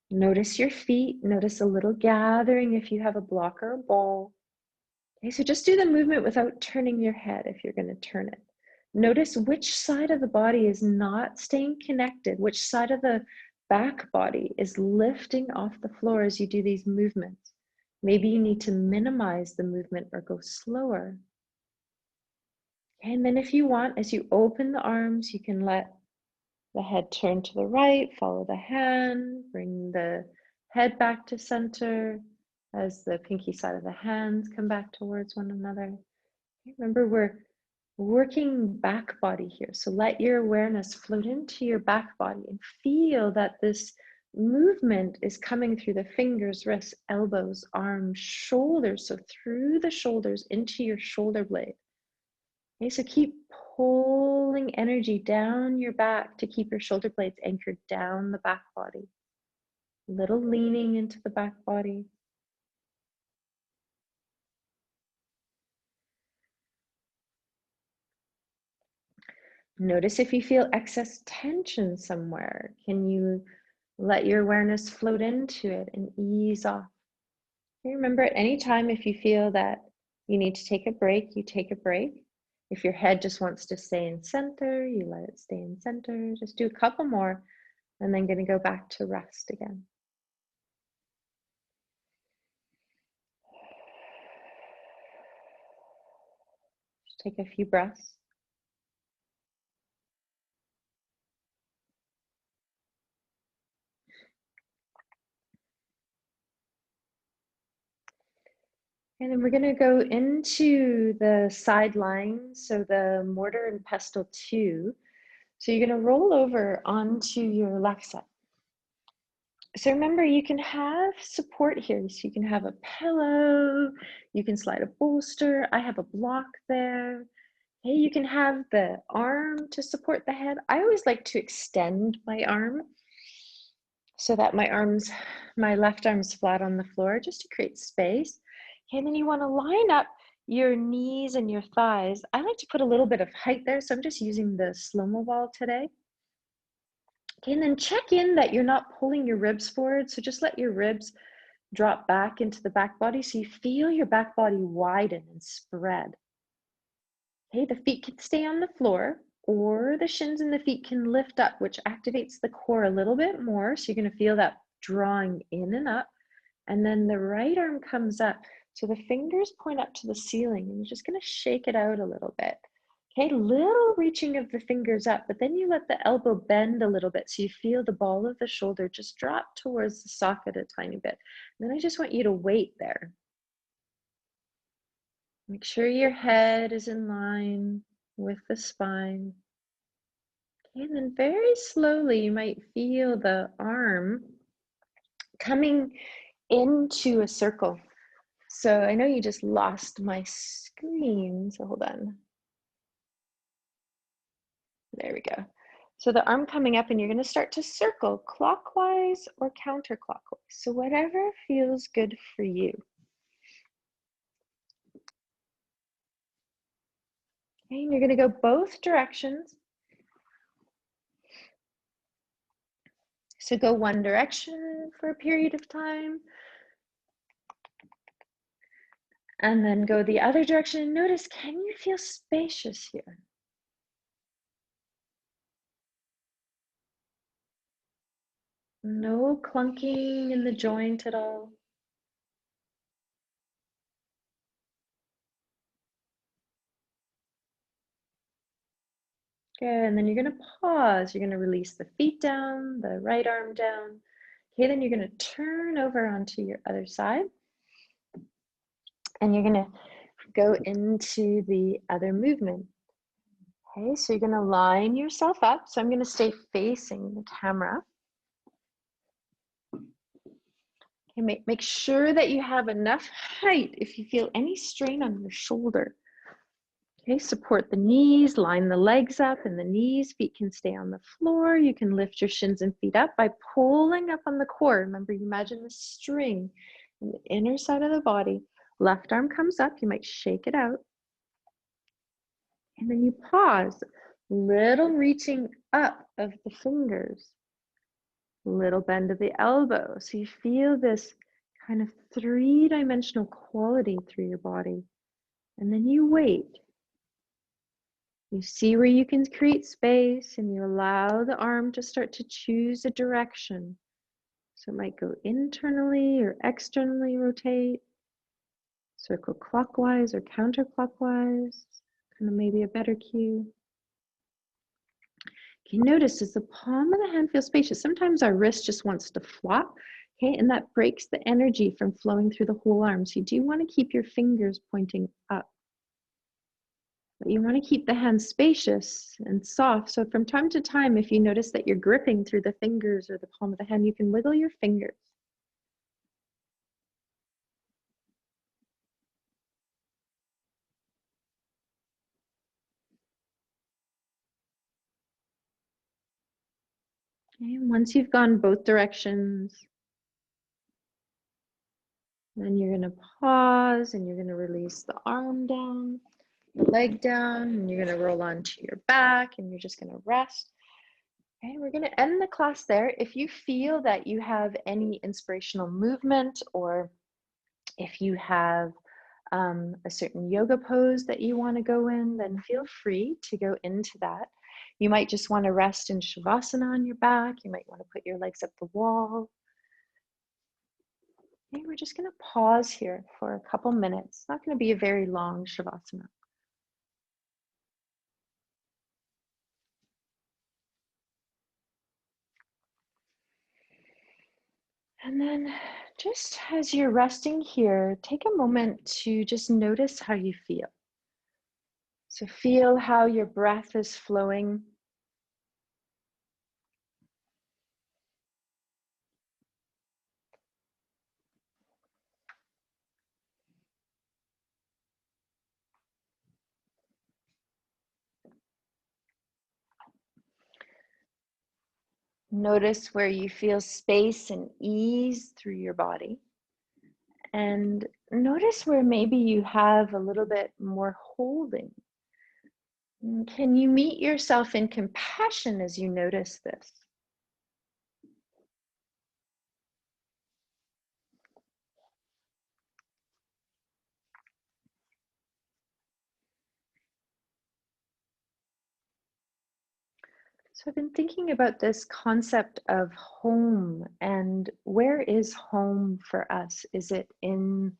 Notice your feet, notice a little gathering if you have a block or a ball. Okay, so just do the movement without turning your head if you're going to turn it. Notice which side of the body is not staying connected, which side of the back body is lifting off the floor as you do these movements. Maybe you need to minimize the movement or go slower. Okay, and then if you want, as you open the arms, you can let the head turn to the right, follow the hand, bring the head back to center as the pinky side of the hands come back towards one another. Okay, remember, we're working back body here. So let your awareness float into your back body and feel that this movement is coming through the fingers, wrists, elbows, arms, shoulders. So through the shoulders into your shoulder blade. Okay, so keep pulling energy down your back to keep your shoulder blades anchored down the back body. Little leaning into the back body. Notice if you feel excess tension somewhere. Can you let your awareness float into it and ease off? Okay, remember, at any time if you feel that you need to take a break, you take a break. If your head just wants to stay in center, you let it stay in center. Just do a couple more and then going to go back to rest again. Just take a few breaths. And then we're going to go into the side lines, so the mortar and pestle 2. So you're going to roll over onto your left side. So remember, you can have support here. So you can have a pillow, you can slide a bolster. I have a block there. Hey, you can have the arm to support the head. I always like to extend my arm so that my left arm's flat on the floor, just to create space. Okay, and then you want to line up your knees and your thighs. I like to put a little bit of height there, so I'm just using the slow-mo ball today. Okay, and then check in that you're not pulling your ribs forward, so just let your ribs drop back into the back body so you feel your back body widen and spread. Okay, the feet can stay on the floor, or the shins and the feet can lift up, which activates the core a little bit more. So you're going to feel that drawing in and up. And then the right arm comes up. So the fingers point up to the ceiling, and you're just going to shake it out a little bit. Okay, little reaching of the fingers up, but then you let the elbow bend a little bit so you feel the ball of the shoulder just drop towards the socket a tiny bit. And then I just want you to wait there. Make sure your head is in line with the spine. Okay, and then very slowly you might feel the arm coming into a circle. So I know you just lost my screen, so hold on. There we go. So the arm coming up, and you're going to start to circle clockwise or counterclockwise. So whatever feels good for you. Okay, and you're going to go both directions. So go one direction for a period of time, and then go the other direction. And notice, can you feel spacious here? No clunking in the joint at all. Good, and then you're going to pause. You're going to release the feet down, the right arm down. Okay, then you're going to turn over onto your other side. And you're gonna go into the other movement. Okay, so you're gonna line yourself up. So I'm gonna stay facing the camera. Okay, make sure that you have enough height if you feel any strain on your shoulder. Okay, support the knees, line the legs up and the knees, feet can stay on the floor. You can lift your shins and feet up by pulling up on the core. Remember, you imagine the string in the inner side of the body. Left arm comes up, you might shake it out. And then you pause, little reaching up of the fingers, little bend of the elbow. So you feel this kind of three-dimensional quality through your body. And then you wait. You see where you can create space and you allow the arm to start to choose a direction. So it might go internally or externally rotate, circle clockwise or counterclockwise, kind of maybe a better cue. Okay, notice as the palm of the hand feels spacious, sometimes our wrist just wants to flop, okay, and that breaks the energy from flowing through the whole arm. So you do want to keep your fingers pointing up. But you want to keep the hand spacious and soft. So from time to time, if you notice that you're gripping through the fingers or the palm of the hand, you can wiggle your fingers. Okay, and once you've gone both directions, then you're going to pause and you're going to release the arm down, the leg down, and you're going to roll onto your back and you're just going to rest. Okay, we're going to end the class there. If you feel that you have any inspirational movement, or if you have a certain yoga pose that you want to go in, then feel free to go into that. You might just want to rest in Shavasana on your back. You might want to put your legs up the wall. Okay, we're just going to pause here for a couple minutes. It's not going to be a very long Shavasana. And then just as you're resting here, take a moment to just notice how you feel. So feel how your breath is flowing. Notice where you feel space and ease through your body. And notice where maybe you have a little bit more holding. Can you meet yourself in compassion as you notice this? So I've been thinking about this concept of home, and where is home for us? Is it in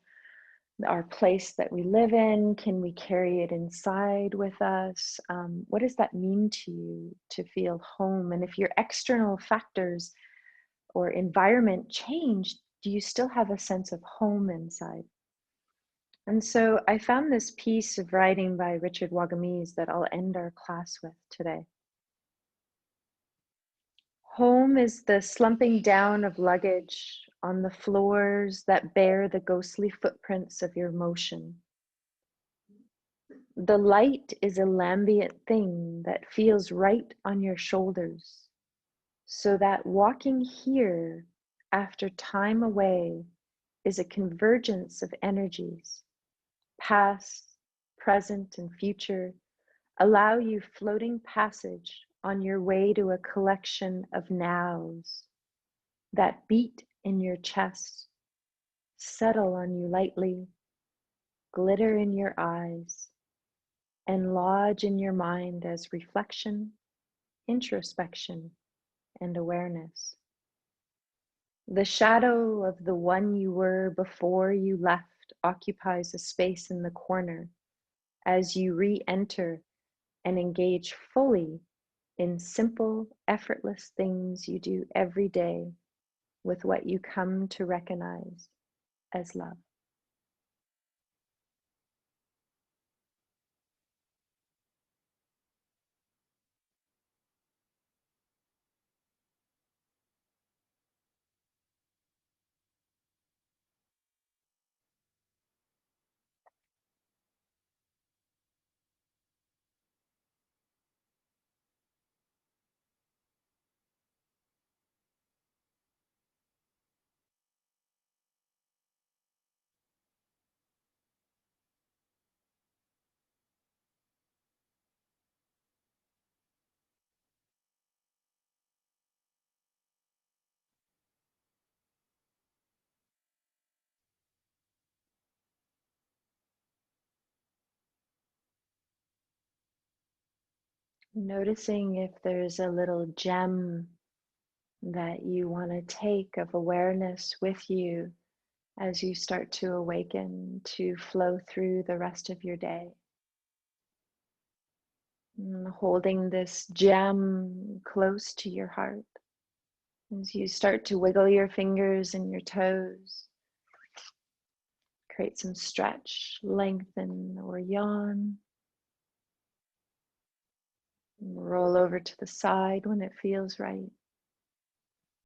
our place that we live in? Can we carry it inside with us? What does that mean to you to feel home? And if your external factors or environment change, do you still have a sense of home inside? And so I found this piece of writing by Richard Wagamese that I'll end our class with today. Home is the slumping down of luggage on the floors that bear the ghostly footprints of your motion. The light is a lambient thing that feels right on your shoulders, so that walking here after time away is a convergence of energies, past, present, and future, allow you floating passage on your way to a collection of nows that beat in your chest, settle on you lightly, glitter in your eyes, and lodge in your mind as reflection, introspection, and awareness. The shadow of the one you were before you left occupies a space in the corner as you re-enter and engage fully in simple, effortless things you do every day with what you come to recognize as love. Noticing if there's a little gem that you want to take of awareness with you as you start to awaken to flow through the rest of your day. And holding this gem close to your heart as you start to wiggle your fingers and your toes, create some stretch, lengthen, or yawn. Roll over to the side when it feels right.